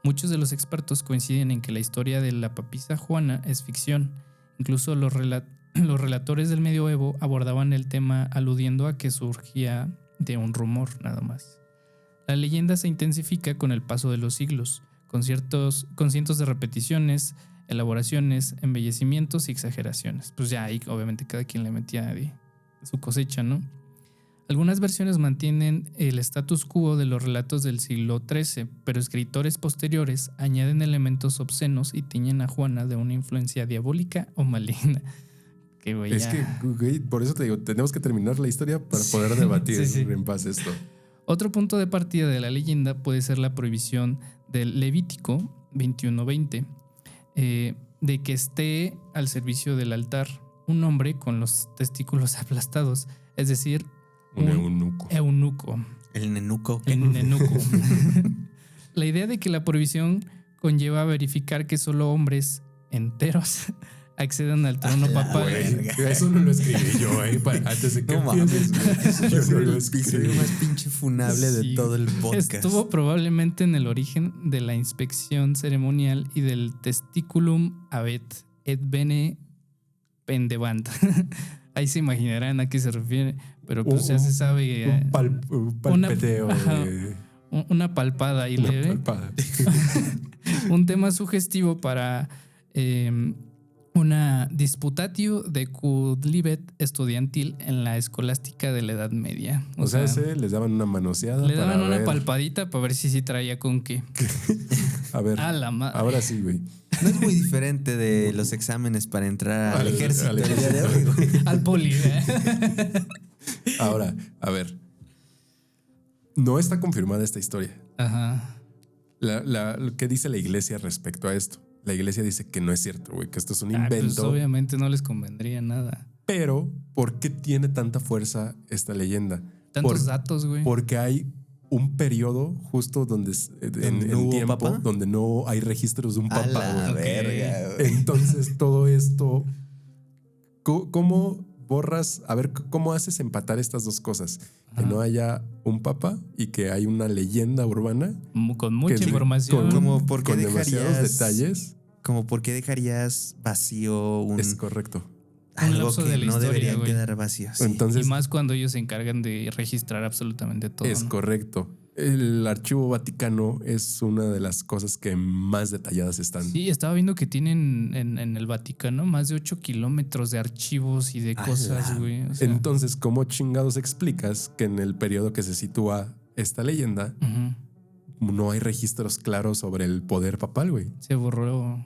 Muchos de los expertos coinciden en que la historia de la papisa Juana es ficción. Incluso los relatores del medioevo abordaban el tema aludiendo a que surgía de un rumor nada más. La leyenda se intensifica con el paso de los siglos, con cientos de repeticiones, elaboraciones, embellecimientos y exageraciones. Pues ya ahí obviamente cada quien le metía de su cosecha, ¿no? Algunas versiones mantienen el status quo de los relatos del siglo XIII, pero escritores posteriores añaden elementos obscenos y tiñen a Juana de una influencia diabólica o maligna. Que güey, es que, güey, por eso te digo, tenemos que terminar la historia para poder debatir en paz esto. Otro punto de partida de la leyenda puede ser la prohibición del Levítico 21:20, de que esté al servicio del altar un hombre con los testículos aplastados, es decir, un eunuco. El nenuco. El nenuco. La idea de que la prohibición conlleva verificar que solo hombres enteros accedan al trono papal. Eso no lo escribí yo, antes de que empieces. Yo no lo escribí. El más pinche funable de todo el podcast. Estuvo probablemente en el origen de la inspección ceremonial y del testiculum abet et bene pendebant. Ahí se imaginarán a qué se refiere, pero pues ya se sabe. Un palpeteo. Una palpada y leve. Palpada. Un tema sugestivo para una disputatio de Quodlibet estudiantil en la escolástica de la Edad Media. O sea, les daban una manoseada. Le daban una palpadita para ver si sí traía con qué. A ver, ahora sí, güey. No es muy diferente de los exámenes para entrar al ejército el día de hoy, güey. Al poli. Ahora, a ver. No está confirmada esta historia. Ajá. ¿Qué dice la iglesia respecto a esto? La iglesia dice que no es cierto, güey, que esto es un invento. Pues obviamente no les convendría nada. Pero, ¿por qué tiene tanta fuerza esta leyenda? Tantos datos, güey. Porque hay un periodo justo donde en tiempo ¿papa? Donde no hay registros de un papa. A la verga, güey. Entonces todo esto, ¿cómo borras? A ver, ¿cómo haces empatar estas dos cosas? Ajá. Que no haya un papa y que hay una leyenda urbana con mucha información, con demasiados detalles. Como por qué dejarías vacío un... Es correcto. Algo que no debería quedar vacío. Sí. Entonces, y más cuando ellos se encargan de registrar absolutamente todo. Es correcto. El Archivo Vaticano es una de las cosas que más detalladas están. Sí, estaba viendo que tienen en el Vaticano más de 8 kilómetros de archivos y de cosas, güey. O sea, entonces, ¿cómo chingados explicas que en el periodo que se sitúa esta leyenda no hay registros claros sobre el poder papal, güey? Se borró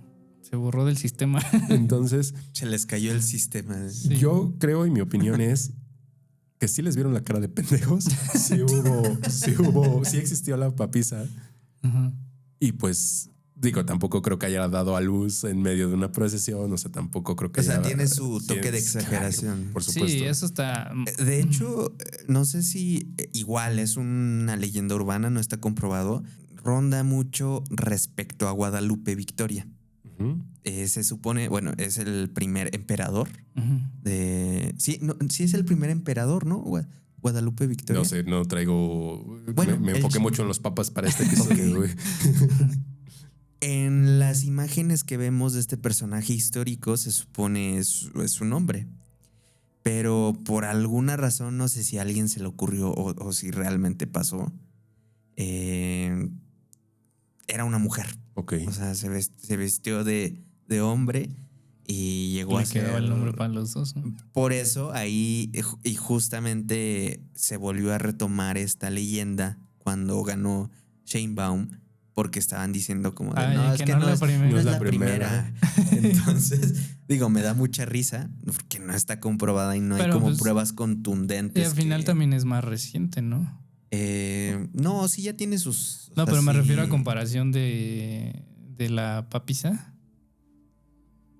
del sistema. Entonces, se les cayó el sistema. Sí. Yo creo, y mi opinión es que sí les vieron la cara de pendejos. Sí existió la papisa. Y pues, digo, tampoco creo que haya dado a luz en medio de una procesión. O sea, tampoco creo que haya... tiene su toque de exageración. Claro, por supuesto. Sí, eso está... De hecho, no sé si igual es una leyenda urbana, no está comprobado. Ronda mucho respecto a Guadalupe Victoria. Se supone, bueno, es el primer emperador de... Sí, es el primer emperador, ¿no? Guadalupe Victoria. No sé, no traigo... Bueno, me enfoqué mucho en los papas para este episodio, güey. En las imágenes que vemos de este personaje histórico se supone es su nombre. Pero por alguna razón, no sé si a alguien se le ocurrió o si realmente pasó, era una mujer. Okay. O sea, se vistió de hombre y llegó a ser... Le quedaba el nombre para los dos, ¿no? Por eso ahí, y justamente se volvió a retomar esta leyenda cuando ganó Sheinbaum, porque estaban diciendo como de, no es la primera. Entonces, digo, me da mucha risa porque no está comprobada y no hay como pruebas contundentes. Y al final también es más reciente, ¿no? No, sí ya tiene sus... No, pero me refiero a comparación de la papisa.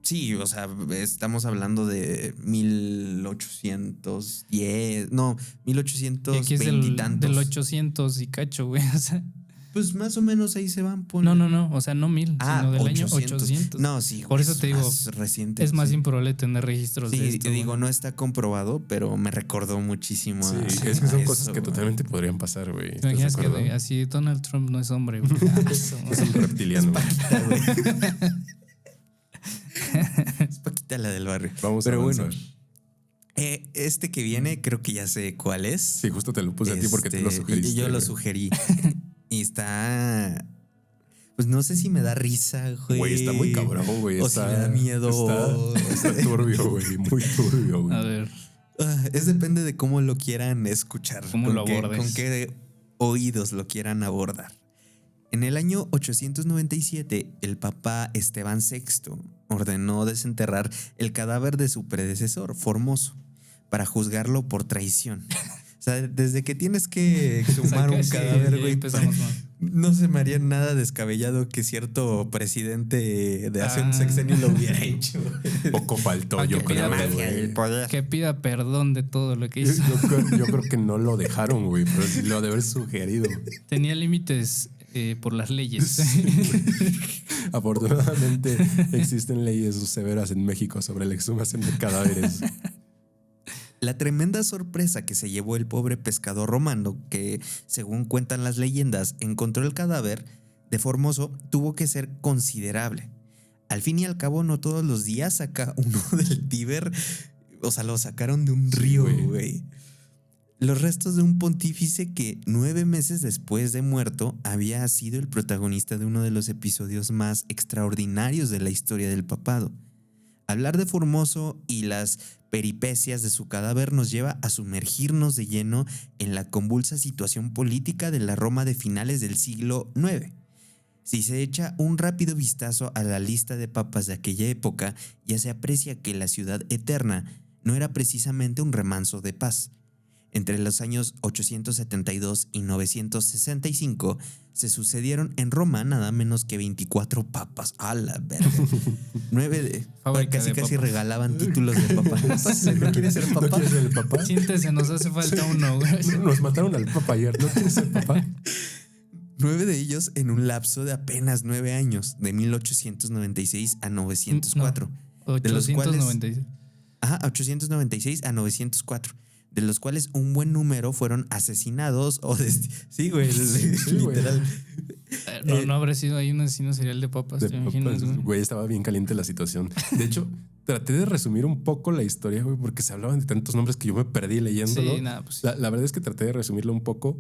Sí, o sea, estamos hablando de 1810, no, 1820 y tantos. Del 800 y cacho, güey, o sea... Pues más o menos ahí se van. No, o sea, no 1000, sino del 800. año 800. No, sí. Por eso te digo, más reciente. es más sí. improbable tener registros de Sí, esto. te digo, no está comprobado, pero me recordó muchísimo. Sí, a es que son eso, cosas que güey. totalmente podrían pasar, güey. ¿Te ¿Estás de imaginas que acuerdo? así Donald Trump no es hombre, güey? Es un reptiliano, güey. Es Paquita la del barrio. Vamos pero a bueno, avanzar. este que viene, creo que ya sé cuál es. Sí, justo te lo puse a ti porque tú lo Este, sugeriste. y yo lo güey. sugerí. Y está. Pues no sé si me da risa, güey. Güey, está muy cabrón, güey. O si me da miedo. Está turbio, güey. Muy turbio, güey. A ver, Es depende de cómo lo quieran escuchar. Cómo lo abordes. Con qué oídos lo quieran abordar. En el año 897, el Papa Esteban VI ordenó desenterrar el cadáver de su predecesor, Formoso, para juzgarlo por traición. O sea, desde que tienes que exhumar un sí, cadáver, ya güey, empezamos mal. no se me haría nada descabellado que cierto presidente de hace un sexenio lo hubiera hecho. Poco faltó, Pa' yo que creo, pida güey. Que pida perdón de todo lo que Yo, hizo. yo creo que no lo dejaron, güey, pero sí lo ha de haber sugerido. Tenía límites por las leyes. Sí, güey. Afortunadamente existen leyes severas en México sobre la exhumación de cadáveres. La tremenda sorpresa que se llevó el pobre pescador romano, que, según cuentan las leyendas, encontró el cadáver de Formoso, tuvo que ser considerable. Al fin y al cabo, no todos los días saca uno del Tíber. O sea, lo sacaron de un río, güey. güey. Los restos de un pontífice que 9 meses después de muerto había sido el protagonista de uno de los episodios más extraordinarios de la historia del papado. Hablar de Formoso y las peripecias de su cadáver nos lleva a sumergirnos de lleno en la convulsa situación política de la Roma de finales del siglo IX. Si se echa un rápido vistazo a la lista de papas de aquella época, ya se aprecia que la ciudad eterna no era precisamente un remanso de paz. Entre los años 872 y 965 se sucedieron en Roma nada menos que 24 papas. ¡A la verga! 9 de... Fábrica Casi de casi papas. regalaban títulos de papá. ¿No quieres ser ¿No papá? quieres ser el papá? Siéntese, nos hace falta uno, güey. Nos mataron al papá ayer. ¿No quieres ser papá? 9 de ellos en un lapso de apenas 9 años, de 1896 a 904. De los cuales- 896. Ajá, 896 a 904. De los cuales un buen número fueron asesinados o... Sí, güey, Sí, güey. literal. No habrá sido ahí un asesino serial de papas, De ¿te imaginas, papas, güey? güey, estaba bien caliente la situación. De hecho, traté de resumir un poco la historia, güey, porque se hablaban de tantos nombres que yo me perdí leyéndolo. Sí, nada, pues sí. La verdad es que traté de resumirlo un poco.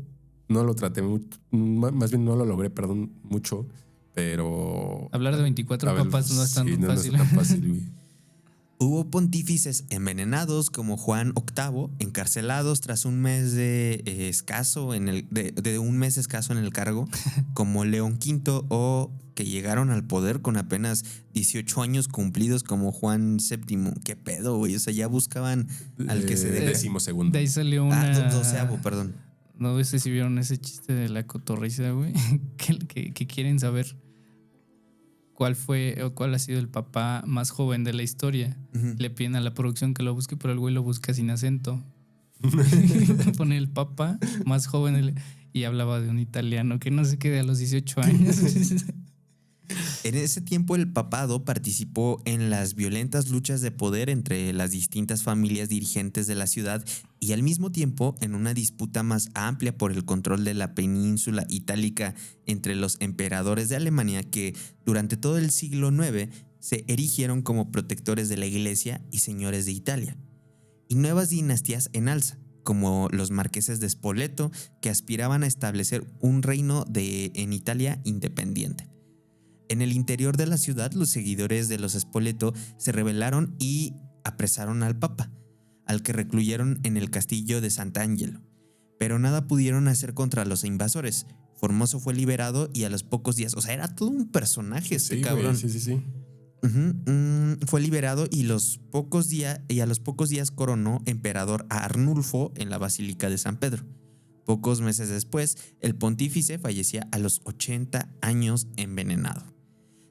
No lo traté mucho, más bien no lo logré, perdón, mucho, pero... Hablar de 24 a ver, papas no es tan sí, fácil. No es tan fácil, güey. Hubo pontífices envenenados como Juan VIII, encarcelados tras un mes de un mes escaso en el cargo, como León V, o que llegaron al poder con apenas 18 años cumplidos como Juan VII. ¿Qué pedo, güey? O sea, ya buscaban al que se debe. 12º. De ahí salió una... 12º, perdón. No sé si vieron ese chiste de la cotorriza, güey. que quieren saber cuál fue o cuál ha sido el papá más joven de la historia. Ujú. Le piden a la producción que lo busque, pero el güey lo busca sin acento. Pone el papá más joven y hablaba de un italiano que no sé qué de a los 18 años. En ese tiempo el papado participó en las violentas luchas de poder entre las distintas familias dirigentes de la ciudad y al mismo tiempo en una disputa más amplia por el control de la península itálica entre los emperadores de Alemania que durante todo el siglo IX se erigieron como protectores de la iglesia y señores de Italia. Y nuevas dinastías en alza, como los marqueses de Spoleto, que aspiraban a establecer un reino en Italia independiente. En el interior de la ciudad, los seguidores de los Spoleto se rebelaron y apresaron al Papa, al que recluyeron en el castillo de Sant'Angelo. Pero nada pudieron hacer contra los invasores. Formoso fue liberado y a los pocos días, o sea, era todo un personaje este Sí, cabrón. güey, sí. Fue liberado y a los pocos días coronó emperador a Arnulfo en la Basílica de San Pedro. Pocos meses después, el pontífice fallecía a los 80 años envenenado.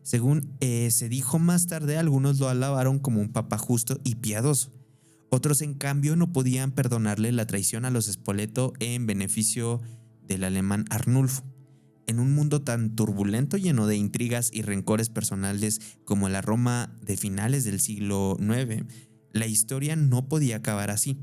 Según se dijo más tarde, algunos lo alabaron como un papa justo y piadoso. Otros, en cambio, no podían perdonarle la traición a los Spoleto en beneficio del alemán Arnulfo. En un mundo tan turbulento, lleno de intrigas y rencores personales como la Roma de finales del siglo IX, la historia no podía acabar así.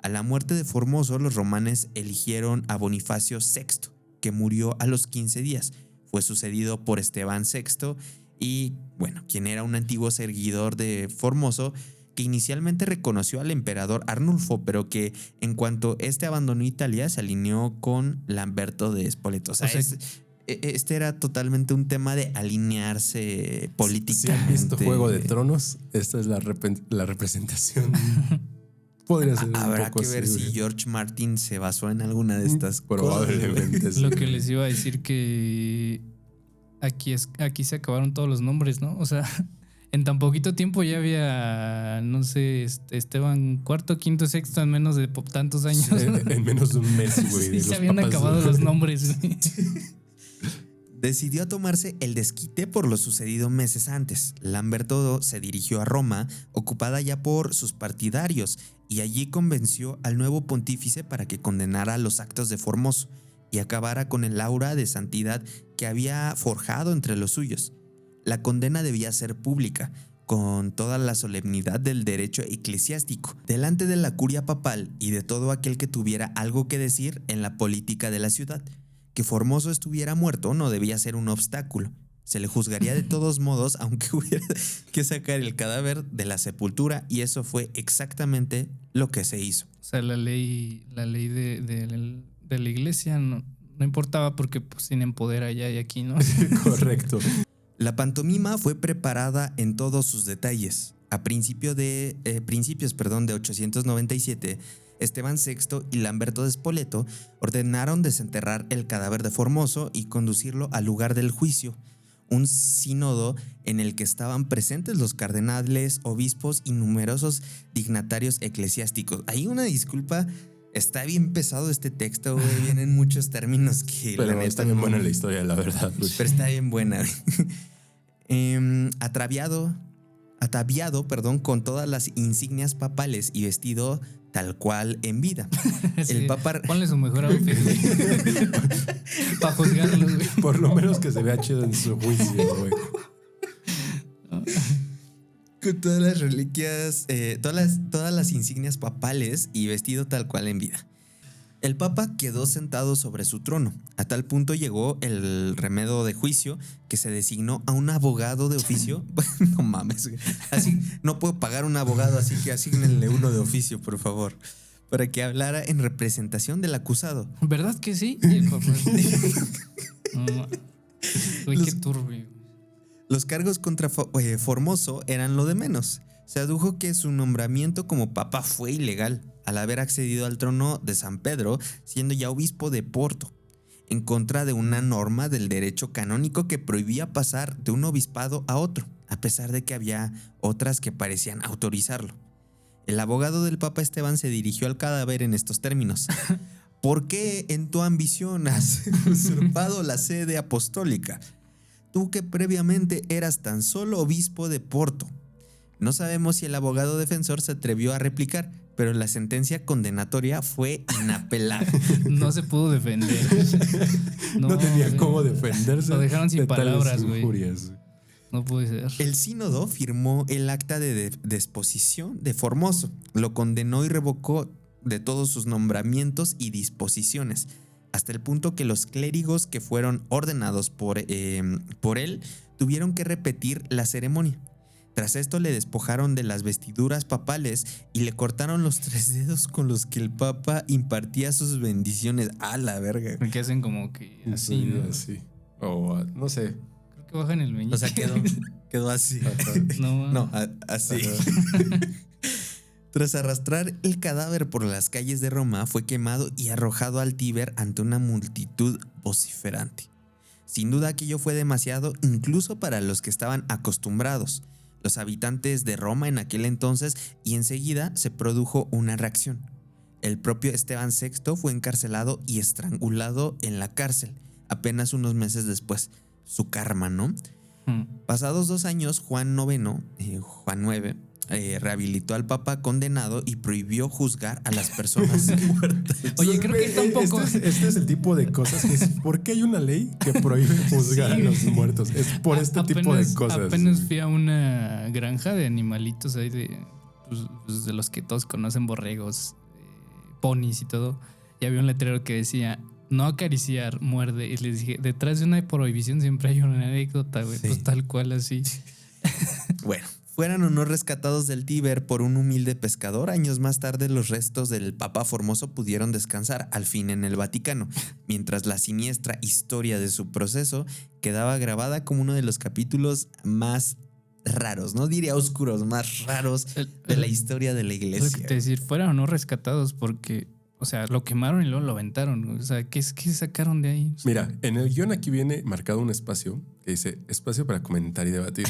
A la muerte de Formoso, los romanos eligieron a Bonifacio VI, que murió a los 15 días. Fue sucedido por Esteban VI y, bueno, quien era un antiguo seguidor de Formoso, que inicialmente reconoció al emperador Arnulfo, pero que en cuanto este abandonó Italia se alineó con Lamberto de Spoleto. O sea, este era totalmente un tema de alinearse políticamente. Si han visto Juego de Tronos, esta es la representación. Podría ser Habrá un poco que ver si George Martin se basó en alguna de estas probablemente cosas. sí. Lo que les iba a decir que aquí se acabaron todos los nombres, ¿no? O sea, en tan poquito tiempo ya había, no sé, Esteban IV, V, VI en menos de tantos años. Sí, en menos de un mes, güey. Sí, se habían acabado los nombres, güey. Decidió tomarse el desquite por lo sucedido meses antes. Lamberto se dirigió a Roma, ocupada ya por sus partidarios, y allí convenció al nuevo pontífice para que condenara los actos de Formoso y acabara con el aura de santidad que había forjado entre los suyos. La condena debía ser pública, con toda la solemnidad del derecho eclesiástico, delante de la curia papal y de todo aquel que tuviera algo que decir en la política de la ciudad. Que Formoso estuviera muerto no debía ser un obstáculo. Se le juzgaría de todos modos, aunque hubiera que sacar el cadáver de la sepultura, y eso fue exactamente lo que se hizo. O sea, la ley de la iglesia no importaba porque pues, sin poder allá y aquí, ¿no? Correcto. La pantomima fue preparada en todos sus detalles. A principios de 897, Esteban VI y Lamberto de Spoleto ordenaron desenterrar el cadáver de Formoso y conducirlo al lugar del juicio, un sínodo en el que estaban presentes los cardenales, obispos y numerosos dignatarios eclesiásticos. Hay una disculpa, está bien pesado este texto, güey, vienen muchos términos que Pero la neta está bien buena la historia, la verdad, güey. Pero está bien buena. Ataviado, con todas las insignias papales y vestido tal cual en vida. Sí, El Papa... Ponle su mejor outfit para juzgarlo, güey. Por lo menos que se vea chido en su juicio, güey. Con todas las reliquias, todas las insignias papales y vestido tal cual en vida. El Papa quedó sentado sobre su trono. A tal punto llegó el remedio de juicio que se designó a un abogado de oficio. No mames, güey. Así no puedo pagar un abogado, así que asígnenle uno de oficio, por favor, para que hablara en representación del acusado. ¿Verdad que sí? Y el Papa... Güey, qué turbio. Los cargos contra Formoso eran lo de menos. Se adujo que su nombramiento como papa fue ilegal al haber accedido al trono de San Pedro, siendo ya obispo de Porto, en contra de una norma del derecho canónico que prohibía pasar de un obispado a otro, a pesar de que había otras que parecían autorizarlo. El abogado del Papa Esteban se dirigió al cadáver en estos términos: ¿por qué en tu ambición has usurpado la sede apostólica? Tú que previamente eras tan solo obispo de Porto. No sabemos si el abogado defensor se atrevió a replicar, pero la sentencia condenatoria fue inapelable. No se pudo defender. No tenía cómo defenderse. Lo dejaron sin de tales palabras, güey. injurias. No puede ser. El sínodo firmó el acta de desposición de Formoso, lo condenó y revocó de todos sus nombramientos y disposiciones, hasta el punto que los clérigos que fueron ordenados por él tuvieron que repetir la ceremonia. Tras esto le despojaron de las vestiduras papales y le cortaron los 3 dedos con los que el Papa impartía sus bendiciones. ¡A la verga! Porque hacen como que así, Sí, ¿no? así. O no sé. Creo que bajan el meñique. O sea, quedó así. No, así. Ajá. Tras arrastrar el cadáver por las calles de Roma, fue quemado y arrojado al Tíber ante una multitud vociferante. Sin duda aquello fue demasiado incluso para los que estaban acostumbrados, los habitantes de Roma en aquel entonces, y enseguida se produjo una reacción. El propio Esteban VI fue encarcelado y estrangulado en la cárcel, apenas unos meses después. Su karma, ¿no? Pasados 2 años, Juan IX rehabilitó al papa condenado y prohibió juzgar a las personas muertas. Oye, creo que tampoco. Este es el tipo de cosas que es. ¿Por qué hay una ley que prohíbe juzgar a los muertos? Es por este tipo de cosas. Apenas fui a una granja de animalitos ahí pues, de los que todos conocen, borregos, ponis y todo. Y había un letrero que decía: no acariciar, muerde. Y les dije: detrás de una prohibición siempre hay una anécdota, güey. Sí. Pues tal cual así. Bueno, fueran o no rescatados del Tíber por un humilde pescador, años más tarde los restos del Papa Formoso pudieron descansar al fin en el Vaticano, mientras la siniestra historia de su proceso quedaba grabada como uno de los capítulos más raros, no diría oscuros, más raros de la historia de la Es lo iglesia. que te decir, fueran o no rescatados, porque, o sea, lo quemaron y luego lo aventaron. O sea, ¿qué sacaron de ahí? O sea, Mira, en el guión aquí viene marcado un espacio que dice espacio para comentar y debatir.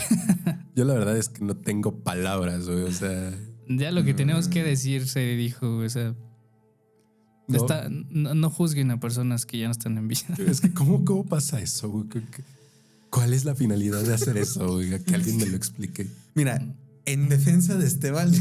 Yo la verdad es que no tengo palabras, güey. O sea, ya lo que tenemos que decir se dijo, güey. O sea, no juzguen a personas que ya no están en vida. es que ¿cómo pasa eso, güey? ¿Cuál es la finalidad de hacer eso, güey? Que alguien me lo explique. Mira, en defensa de Esteban,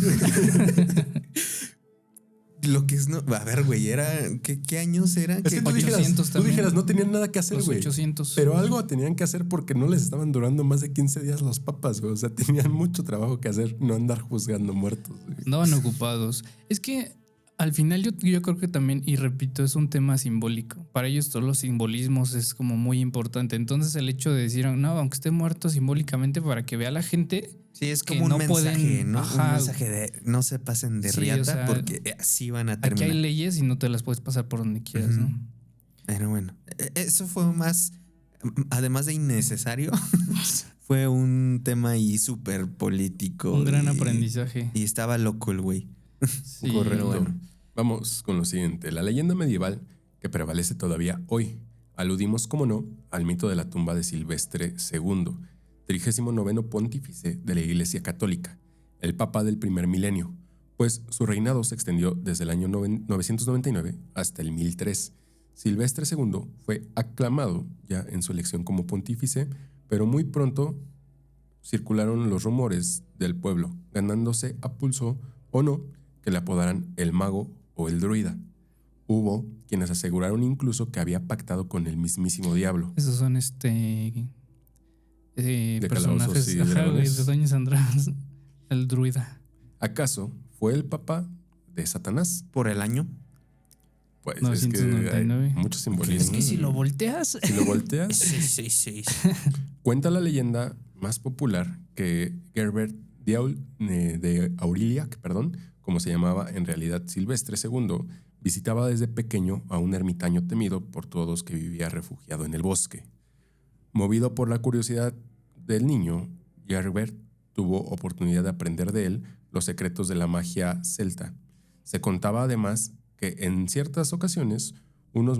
lo que es no. A ver, güey, era. ¿Qué años era? Es que tú 800 dijeras, no tenían nada que hacer, Los güey. 800. Pero algo tenían que hacer porque no les estaban durando más de 15 días los papas, güey. O sea, tenían mucho trabajo que hacer, no andar juzgando muertos, güey. Andaban ocupados. Es que al final yo creo que también, y repito, es un tema simbólico. Para ellos todos los simbolismos es como muy importante. Entonces el hecho de decir, no, aunque esté muerto simbólicamente para que vea la gente. Sí, es que como un no mensaje, pueden, ¿no? ajá. Un mensaje de no se pasen de Sí, riata o sea, porque así van a Aquí terminar. hay leyes y no te las puedes pasar por donde quieras, Ujú. ¿no? Pero bueno, eso fue más, además de innecesario, fue un tema ahí súper político. Un gran aprendizaje. Y estaba loco el güey. Sí, Correcto. pero bueno. Vamos con lo siguiente. La leyenda medieval que prevalece todavía hoy. Aludimos, como no, al mito de la tumba de Silvestre II, 39º pontífice de la Iglesia Católica, el papa del primer milenio, pues su reinado se extendió desde el año 999 hasta el 1003. Silvestre II fue aclamado ya en su elección como pontífice, pero muy pronto circularon los rumores del pueblo, ganándose a pulso o no que le apodaran el mago o el druida. Hubo quienes aseguraron incluso que había pactado con el mismísimo diablo. Esos son personajes Calabozos y ajá, Dragones. de Doña Sandra, el druida. ¿Acaso fue el papá de Satanás? Por el año. Pues 999. es que hay mucho simbolismo. Es que si lo volteas. Si lo volteas, Sí. cuenta la leyenda más popular que Gerbert de Aurillac, como se llamaba en realidad Silvestre II, visitaba desde pequeño a un ermitaño temido por todos que vivía refugiado en el bosque. Movido por la curiosidad del niño, Gerbert tuvo oportunidad de aprender de él los secretos de la magia celta. Se contaba además que en cierta ocasión unos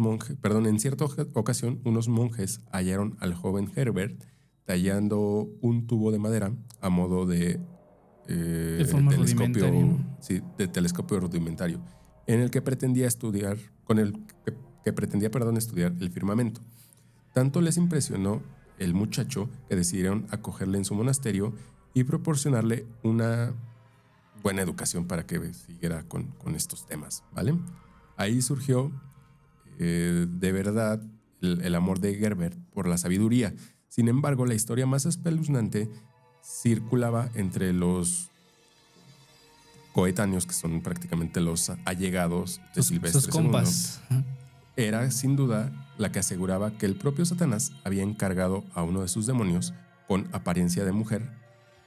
monjes hallaron al joven Herbert tallando un tubo de madera a modo de forma rudimentaria. Sí, de telescopio rudimentario, en el que pretendía estudiar, estudiar el firmamento. Tanto les impresionó el muchacho que decidieron acogerle en su monasterio y proporcionarle una buena educación para que siguiera con estos temas, ¿vale? Ahí surgió de verdad el amor de Gerbert por la sabiduría. Sin embargo, la historia más espeluznante circulaba entre los coetáneos, que son prácticamente los allegados de Silvestre Sus compas. II. Era sin duda la que aseguraba que el propio Satanás había encargado a uno de sus demonios con apariencia de mujer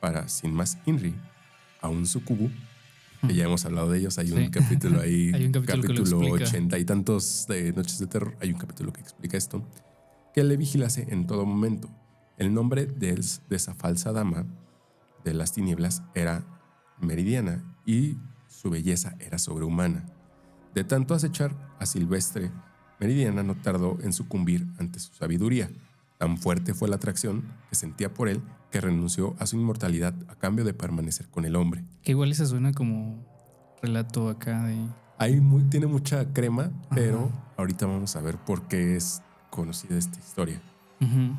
para, sin más inri, a un sucubo, que ya hemos hablado de ellos. Hay un capítulo ahí, Hay un capítulo que lo explica. 80 y tantos de Noches de Terror, hay un capítulo que explica esto, que le vigilase en todo momento. El nombre de esa falsa dama de las tinieblas era Meridiana y su belleza era sobrehumana. De tanto acechar a Silvestre, Meridiana no tardó en sucumbir ante su sabiduría. Tan fuerte fue la atracción que sentía por él que renunció a su inmortalidad a cambio de permanecer con el hombre. Que igual esa suena como relato acá de... Tiene mucha crema, pero ahorita vamos a ver por qué es conocida esta historia. Uh-huh.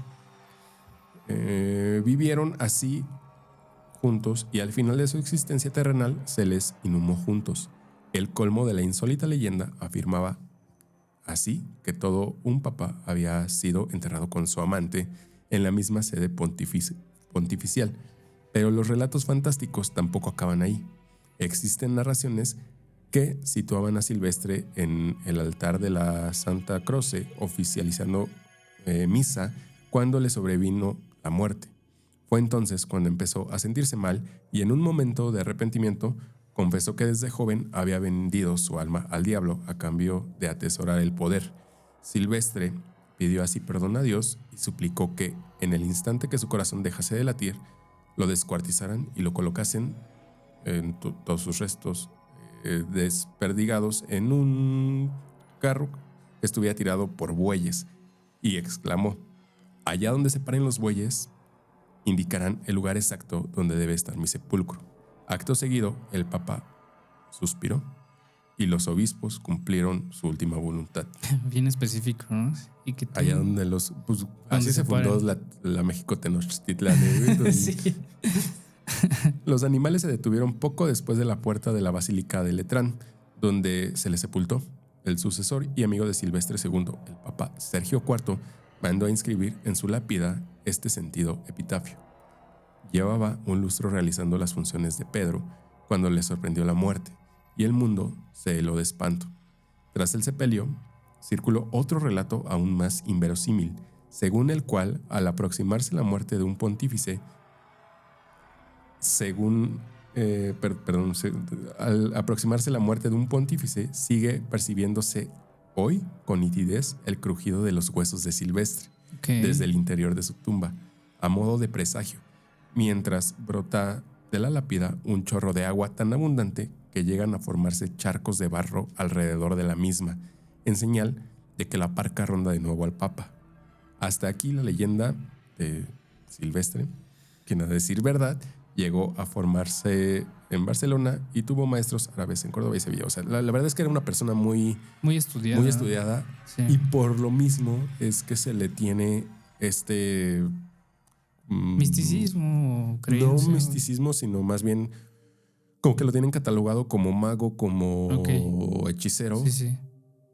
Vivieron así juntos y al final de su existencia terrenal se les inhumó juntos. El colmo de la insólita leyenda afirmaba así que todo un papa había sido enterrado con su amante en la misma sede pontificial. Pero los relatos fantásticos tampoco acaban ahí. Existen narraciones que situaban a Silvestre en el altar de la Santa Croce, oficializando misa cuando le sobrevino la muerte. Fue entonces cuando empezó a sentirse mal y en un momento de arrepentimiento confesó que desde joven había vendido su alma al diablo a cambio de atesorar el poder. Silvestre pidió así perdón a Dios y suplicó que, en el instante que su corazón dejase de latir, lo descuartizaran y lo colocasen en todos sus restos desperdigados en un carro que estuviera tirado por bueyes, y exclamó: allá donde se paren los bueyes indicarán el lugar exacto donde debe estar mi sepulcro. Acto seguido, el Papa suspiró y los obispos cumplieron su última voluntad. Bien específico, ¿no? Y que Allá donde los... Pues, así se fundó la México Tenochtitlán. Sí. Los animales se detuvieron poco después de la puerta de la Basílica de Letrán, donde se les sepultó. El sucesor y amigo de Silvestre II, el Papa Sergio IV, mandó a inscribir en su lápida este sentido epitafio. Llevaba un lustro realizando las funciones de Pedro cuando le sorprendió la muerte, y el mundo se heló de espanto. Tras el sepelio, circuló otro relato aún más inverosímil, según el cual, al aproximarse la muerte de un pontífice, al aproximarse la muerte de un pontífice, sigue percibiéndose hoy con nitidez el crujido de los huesos de Silvestre desde el interior de su tumba, a modo de presagio, mientras brota de la lápida un chorro de agua tan abundante que llegan a formarse charcos de barro alrededor de la misma, en señal de que la parca ronda de nuevo al Papa. Hasta aquí la leyenda de Silvestre, quien a decir verdad llegó a formarse en Barcelona y tuvo maestros árabes en Córdoba y Sevilla. O sea, la verdad es que era una persona muy estudiada Sí. y por lo mismo es que se le tiene este... misticismo, creencia. No misticismo, sino más bien como que lo tienen catalogado como mago, como hechicero. Sí, sí.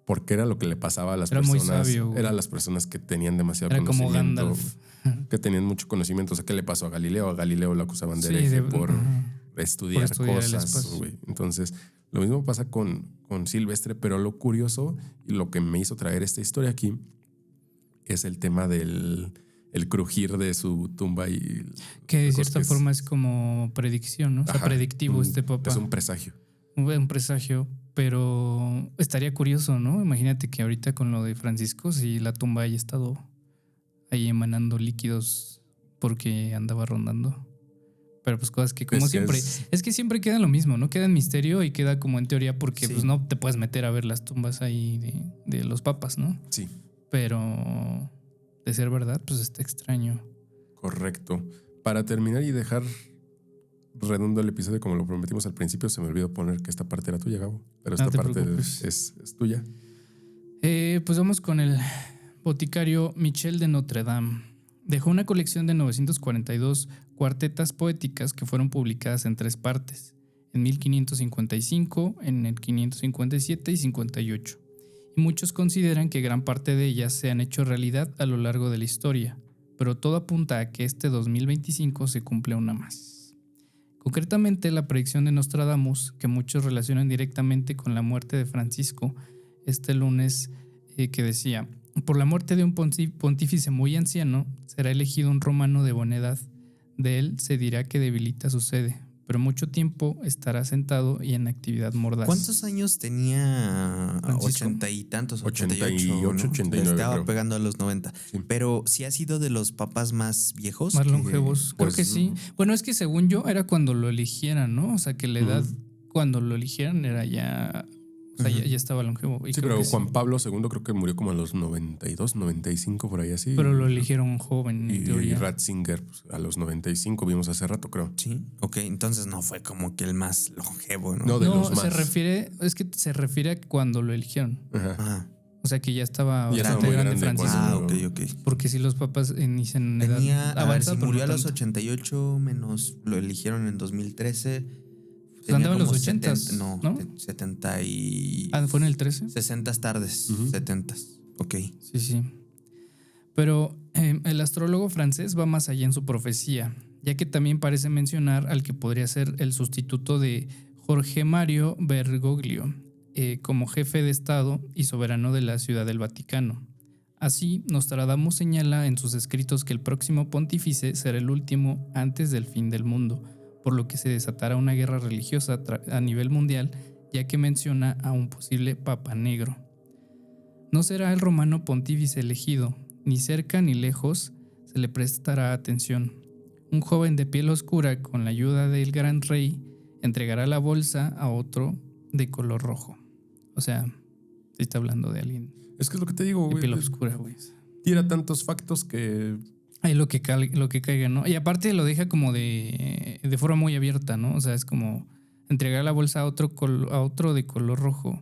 Porque era lo que le pasaba a las Era personas. muy sabio, güey. Eran las personas que tenían demasiado Era como conocimiento. Gandalf. Que tenían mucho conocimiento. O sea, ¿qué le pasó a Galileo? A Galileo lo acusaban de Sí, hereje por estudiar estudiar el cosas. espacio. Güey. Entonces, lo mismo pasa con Silvestre, pero lo curioso y lo que me hizo traer esta historia aquí es el tema del el crujir de su tumba y que de cierta forma es como predicción, ¿no? O sea, predictivo este Papa. Es un presagio. Un presagio, pero estaría curioso, ¿no? Imagínate que ahorita con lo de Francisco, si la tumba haya estado ahí emanando líquidos porque andaba rondando. Pero pues cosas que como siempre, es que siempre queda lo mismo, ¿no? Queda en misterio y queda como en teoría porque pues no te puedes meter a ver las tumbas ahí de los papas, ¿no? Sí. Pero de ser verdad, pues está extraño. Correcto. Para terminar y dejar redondo el episodio como lo prometimos al principio, se me olvidó poner que esta parte era tuya, Gabo. Pero esta parte es tuya. Pues vamos con el boticario Michel de Notre Dame. Dejó una colección de 942 cuartetas poéticas que fueron publicadas en 3 partes, en 1555, en el 557 y 58. Y muchos consideran que gran parte de ellas se han hecho realidad a lo largo de la historia, pero todo apunta a que este 2025 se cumple una más. Concretamente, la predicción de Nostradamus, que muchos relacionan directamente con la muerte de Francisco, este lunes que decía: por la muerte de un pontífice muy anciano, será elegido un romano de buena edad. De él se dirá que debilita su sede, pero mucho tiempo estará sentado y en actividad mordaz. ¿Cuántos años tenía? Francisco? 80 y tantos, 88, 89. Le estaba creo. pegando a los 90. Sí. Pero sí ha sido de los papas más viejos. Más longevos, creo que pues, sí. Bueno, es que según yo era cuando lo eligieran, ¿no? O sea, que la edad cuando lo eligieran era ya... O sea, ya estaba longevo. Y sí, creo pero que Juan Pablo II creo que murió como a los 92, 95, por ahí así. Pero lo eligieron joven, en Y teoría. Ratzinger pues, a los 95, vimos hace rato, creo. Sí, ok, entonces no fue como que el más longevo, ¿no? No, de los se más. refiere a cuando lo eligieron. Ajá. Ajá. O sea que ya estaba Ya estaba bastante muy grande grande Francisco. cuando- Ok. Porque si los papás inician en edad Tenía, a ver, avanzada, si pero murió no a los tanto. 88 menos lo eligieron en 2013. Pues andaba en los como 80s, 70, ¿no? 70 y... ¿Fue en el 13? 60 tardes, Ujú. 70. Ok. Sí, sí. Pero el astrólogo francés va más allá en su profecía, ya que también parece mencionar al que podría ser el sustituto de Jorge Mario Bergoglio, como jefe de Estado y soberano de la Ciudad del Vaticano. Así, Nostradamus señala en sus escritos que el próximo pontífice será el último antes del fin del mundo, por lo que se desatará una guerra religiosa a nivel mundial, ya que menciona a un posible Papa Negro. No será el romano pontífice elegido, ni cerca ni lejos se le prestará atención. Un joven de piel oscura, con la ayuda del gran rey, entregará la bolsa a otro de color rojo. O sea, se está hablando de alguien Es que es lo que te digo, de güey. piel oscura, güey. Tira tantos factos que... Ahí lo que caiga, ¿no? Y aparte lo deja como de forma muy abierta, ¿no? O sea, es como entregar la bolsa a otro de color rojo.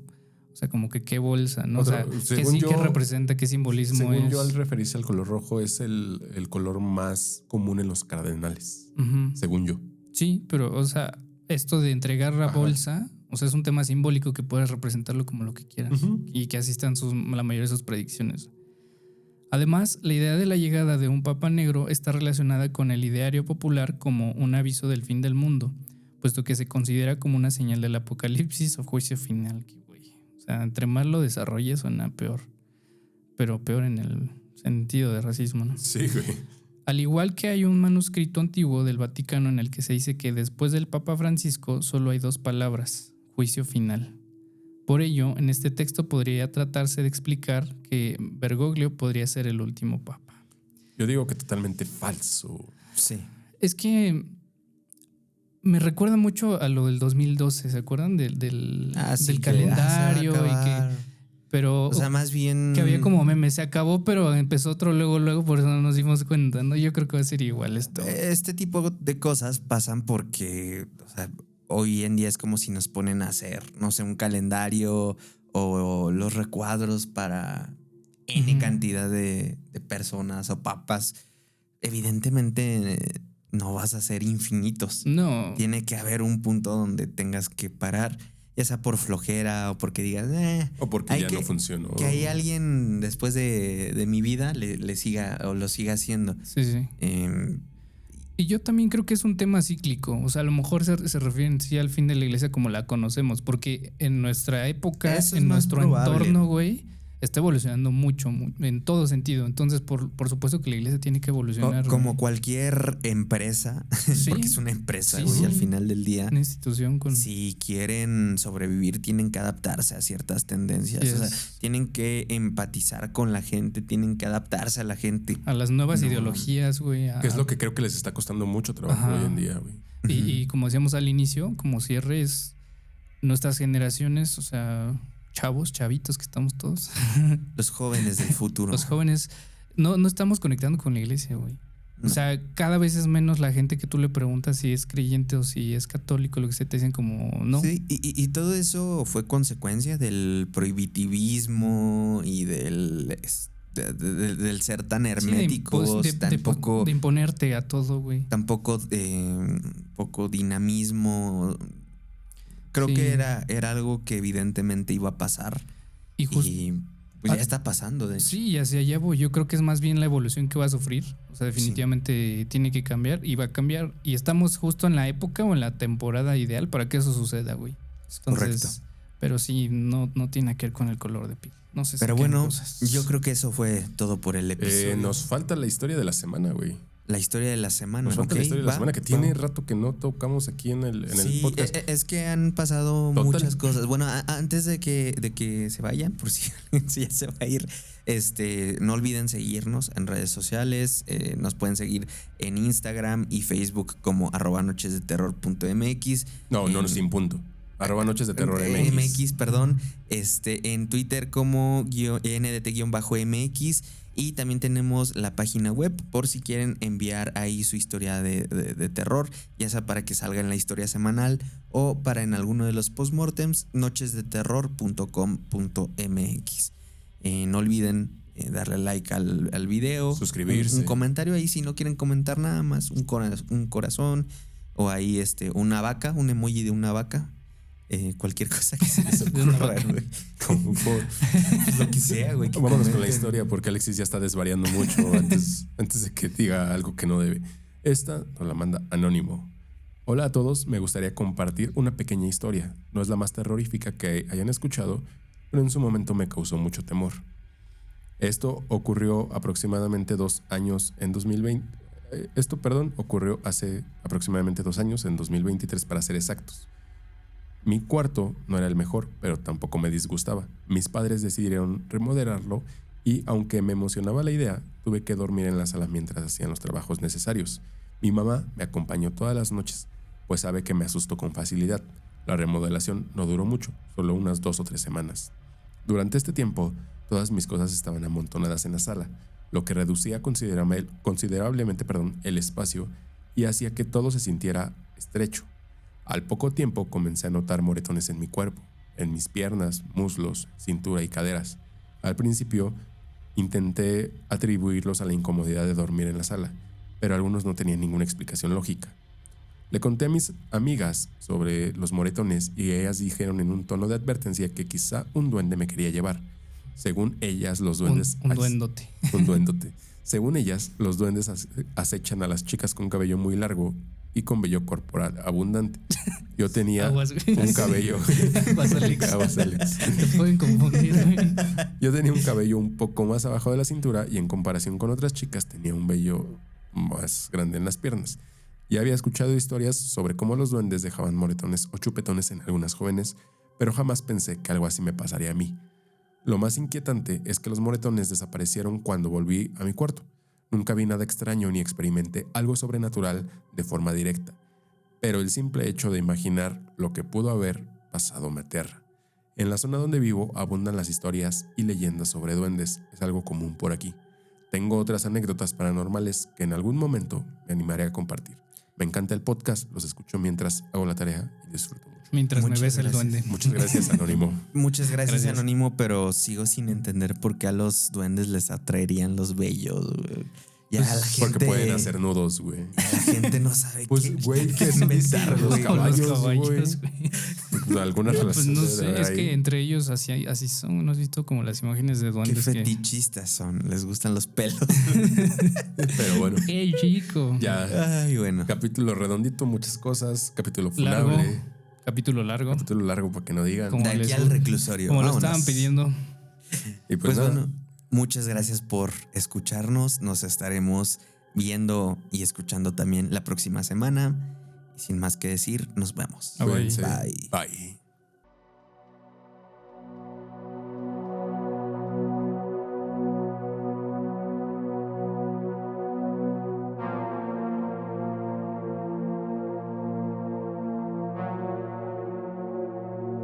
O sea, como que qué bolsa, ¿no? Otro, o sea, ¿qué según yo, qué representa, qué simbolismo Según es? yo, al referirse al color rojo, es el color más común en los cardenales. Ujú. Según yo. Sí, pero, o sea, esto de entregar la Ajá. bolsa, o sea, es un tema simbólico que puedes representarlo como lo que quieras. Ujú. Y que así están la mayoría de sus predicciones. Además, la idea de la llegada de un Papa Negro está relacionada con el ideario popular como un aviso del fin del mundo, puesto que se considera como una señal del apocalipsis o juicio final. Que, güey, o sea, entre más lo desarrolle suena peor, pero peor en el sentido de racismo, ¿no? Sí, güey. Al igual que hay un manuscrito antiguo del Vaticano en el que se dice que después del Papa Francisco solo hay 2 palabras, juicio final. Por ello, en este texto podría tratarse de explicar que Bergoglio podría ser el último papa. Yo digo que totalmente falso. Sí. Es que me recuerda mucho a lo del 2012, ¿se acuerdan? Del Sí, calendario se va a y que... acabar. Pero O sea, más bien... que había como meme, se acabó, pero empezó otro luego, por eso no nos dimos cuenta, ¿no? Yo creo que va a ser igual esto. Este tipo de cosas pasan porque, o sea, hoy en día es como si nos ponen a hacer, no sé, un calendario o los recuadros para N Ujú. cantidad de personas o papas. Evidentemente no vas a ser infinitos. No. Tiene que haber un punto donde tengas que parar, ya sea por flojera o porque digas, O porque hay ya no funcionó. que hay alguien después de mi vida le siga o lo siga haciendo. Sí, sí. Eh, Y yo también creo que es un tema cíclico. O sea, a lo mejor se refieren sí al fin de la iglesia como la conocemos, porque en nuestra época, Eso es en más nuestro probable. entorno, güey, está evolucionando mucho, en todo sentido. Entonces, por supuesto que la iglesia tiene que evolucionar. como güey. cualquier empresa, Sí. porque es una empresa, Sí, güey, sí. al final del día. Una institución con... Si quieren sobrevivir, tienen que adaptarse a ciertas tendencias. Yes. O sea, tienen que empatizar con la gente, tienen que adaptarse a la gente. A las nuevas No. ideologías, güey. Que es lo que creo que les está costando mucho trabajo Ajá. hoy en día, güey. Y como decíamos al inicio, como cierre es nuestras generaciones, o sea, chavitos que estamos todos. Los jóvenes del futuro. Los jóvenes no estamos conectando con la iglesia, güey. No. O sea, cada vez es menos la gente que tú le preguntas si es creyente o si es católico, lo que sea, te dicen como no. Sí, y todo eso fue consecuencia del prohibitivismo y del ser tan Sí, herméticos, de imponerte a todo, güey. tampoco poco dinamismo. Creo Sí. que era algo que evidentemente iba a pasar Y justo y pues ya está pasando. De hecho. sí, y hacia allá voy. Yo creo que es más bien la evolución que va a sufrir. O sea, definitivamente tiene que cambiar y va a cambiar. Y estamos justo en la época o en la temporada ideal para que eso suceda, güey. Correcto. Pero sí, no tiene que ver con el color de piel. No sé. Pero saquen bueno, cosas. yo creo que eso fue todo por el episodio. Nos falta la historia de la semana, güey. La historia de la semana. Nos falta ¿ok? la historia de la ¿Va? semana que tiene Va. rato que no tocamos aquí en el Sí, podcast. es que han pasado Total. muchas cosas. Bueno, antes de que se vayan, por si ya se va a ir, no olviden seguirnos en redes sociales. Nos pueden seguir en Instagram y Facebook como @nochesdeterror.mx. No, sin punto. @noches de terror MX, perdón. En Twitter como NDT-MX. Y también tenemos la página web por si quieren enviar ahí su historia de terror, ya sea para que salga en la historia semanal o para en alguno de los postmortems, nochesdeterror.com.mx. No olviden darle like al video. Suscribirse. Un comentario ahí si no quieren comentar nada más. Un corazón. O ahí una vaca, un emoji de una vaca. Cualquier cosa que se les ocurra, güey. Lo que sea, güey. Vámonos con la historia porque Alexis ya está desvariando mucho antes de que diga algo que no debe. Esta nos la manda Anónimo. Hola a todos, me gustaría compartir una pequeña historia. No es la más terrorífica que hayan escuchado, pero en su momento me causó mucho temor. Esto ocurrió aproximadamente 2 años en 2020. Ocurrió hace aproximadamente 2 años, en 2023 para ser exactos. Mi cuarto no era el mejor, pero tampoco me disgustaba. Mis padres decidieron remodelarlo y, aunque me emocionaba la idea, tuve que dormir en la sala mientras hacían los trabajos necesarios. Mi mamá me acompañó todas las noches, pues sabe que me asustó con facilidad. La remodelación no duró mucho, solo unas 2 o 3 semanas. Durante este tiempo, todas mis cosas estaban amontonadas en la sala, lo que reducía considerablemente el espacio y hacía que todo se sintiera estrecho. Al poco tiempo comencé a notar moretones en mi cuerpo, en mis piernas, muslos, cintura y caderas. Al principio intenté atribuirlos a la incomodidad de dormir en la sala, pero algunos no tenían ninguna explicación lógica. Le conté a mis amigas sobre los moretones y ellas dijeron en un tono de advertencia que quizá un duende me quería llevar. Según ellas, los duendes... Un duendote. Un duendote. Según ellas, los duendes acechan a las chicas con cabello muy largo y con vello corporal abundante. Yo tenía un cabello... Aguas, Alex. Te pueden confundir, güey. Yo tenía un cabello un poco más abajo de la cintura y en comparación con otras chicas tenía un vello más grande en las piernas. Ya había escuchado historias sobre cómo los duendes dejaban moretones o chupetones en algunas jóvenes, pero jamás pensé que algo así me pasaría a mí. Lo más inquietante es que los moretones desaparecieron cuando volví a mi cuarto. Nunca vi nada extraño ni experimenté algo sobrenatural de forma directa, pero el simple hecho de imaginar lo que pudo haber pasado me aterra. En la zona donde vivo abundan las historias y leyendas sobre duendes, es algo común por aquí. Tengo otras anécdotas paranormales que en algún momento me animaré a compartir. Me encanta el podcast, los escucho mientras hago la tarea y disfruto mucho. Mientras me ves el duende. Muchas gracias, Anónimo. Muchas gracias, Anónimo, pero sigo sin entender por qué a los duendes les atraerían los vellos, güey. Ya Pues, la gente... porque pueden hacer nudos, güey. La gente no sabe Pues, güey, ¿qué es inventar los caballos, güey? güey. Algunas Pues relaciones. no sé, es que entre ellos así son. ¿No has visto como las imágenes de Qué duendes? fetichistas son, les gustan los pelos. Pero bueno. ¡Ey, chico! Ya. Ay, bueno. Capítulo redondito, muchas cosas. Capítulo Largo. funable. Capítulo largo. Capítulo largo para que no digan. Como De aquí les- al reclusorio. Como lo Vámonos. estaban pidiendo. Y Pues nada. bueno, muchas gracias por escucharnos. Nos estaremos viendo y escuchando también la próxima semana. Y sin más que decir, nos vemos. Bye. Cuídense. Bye. Bye.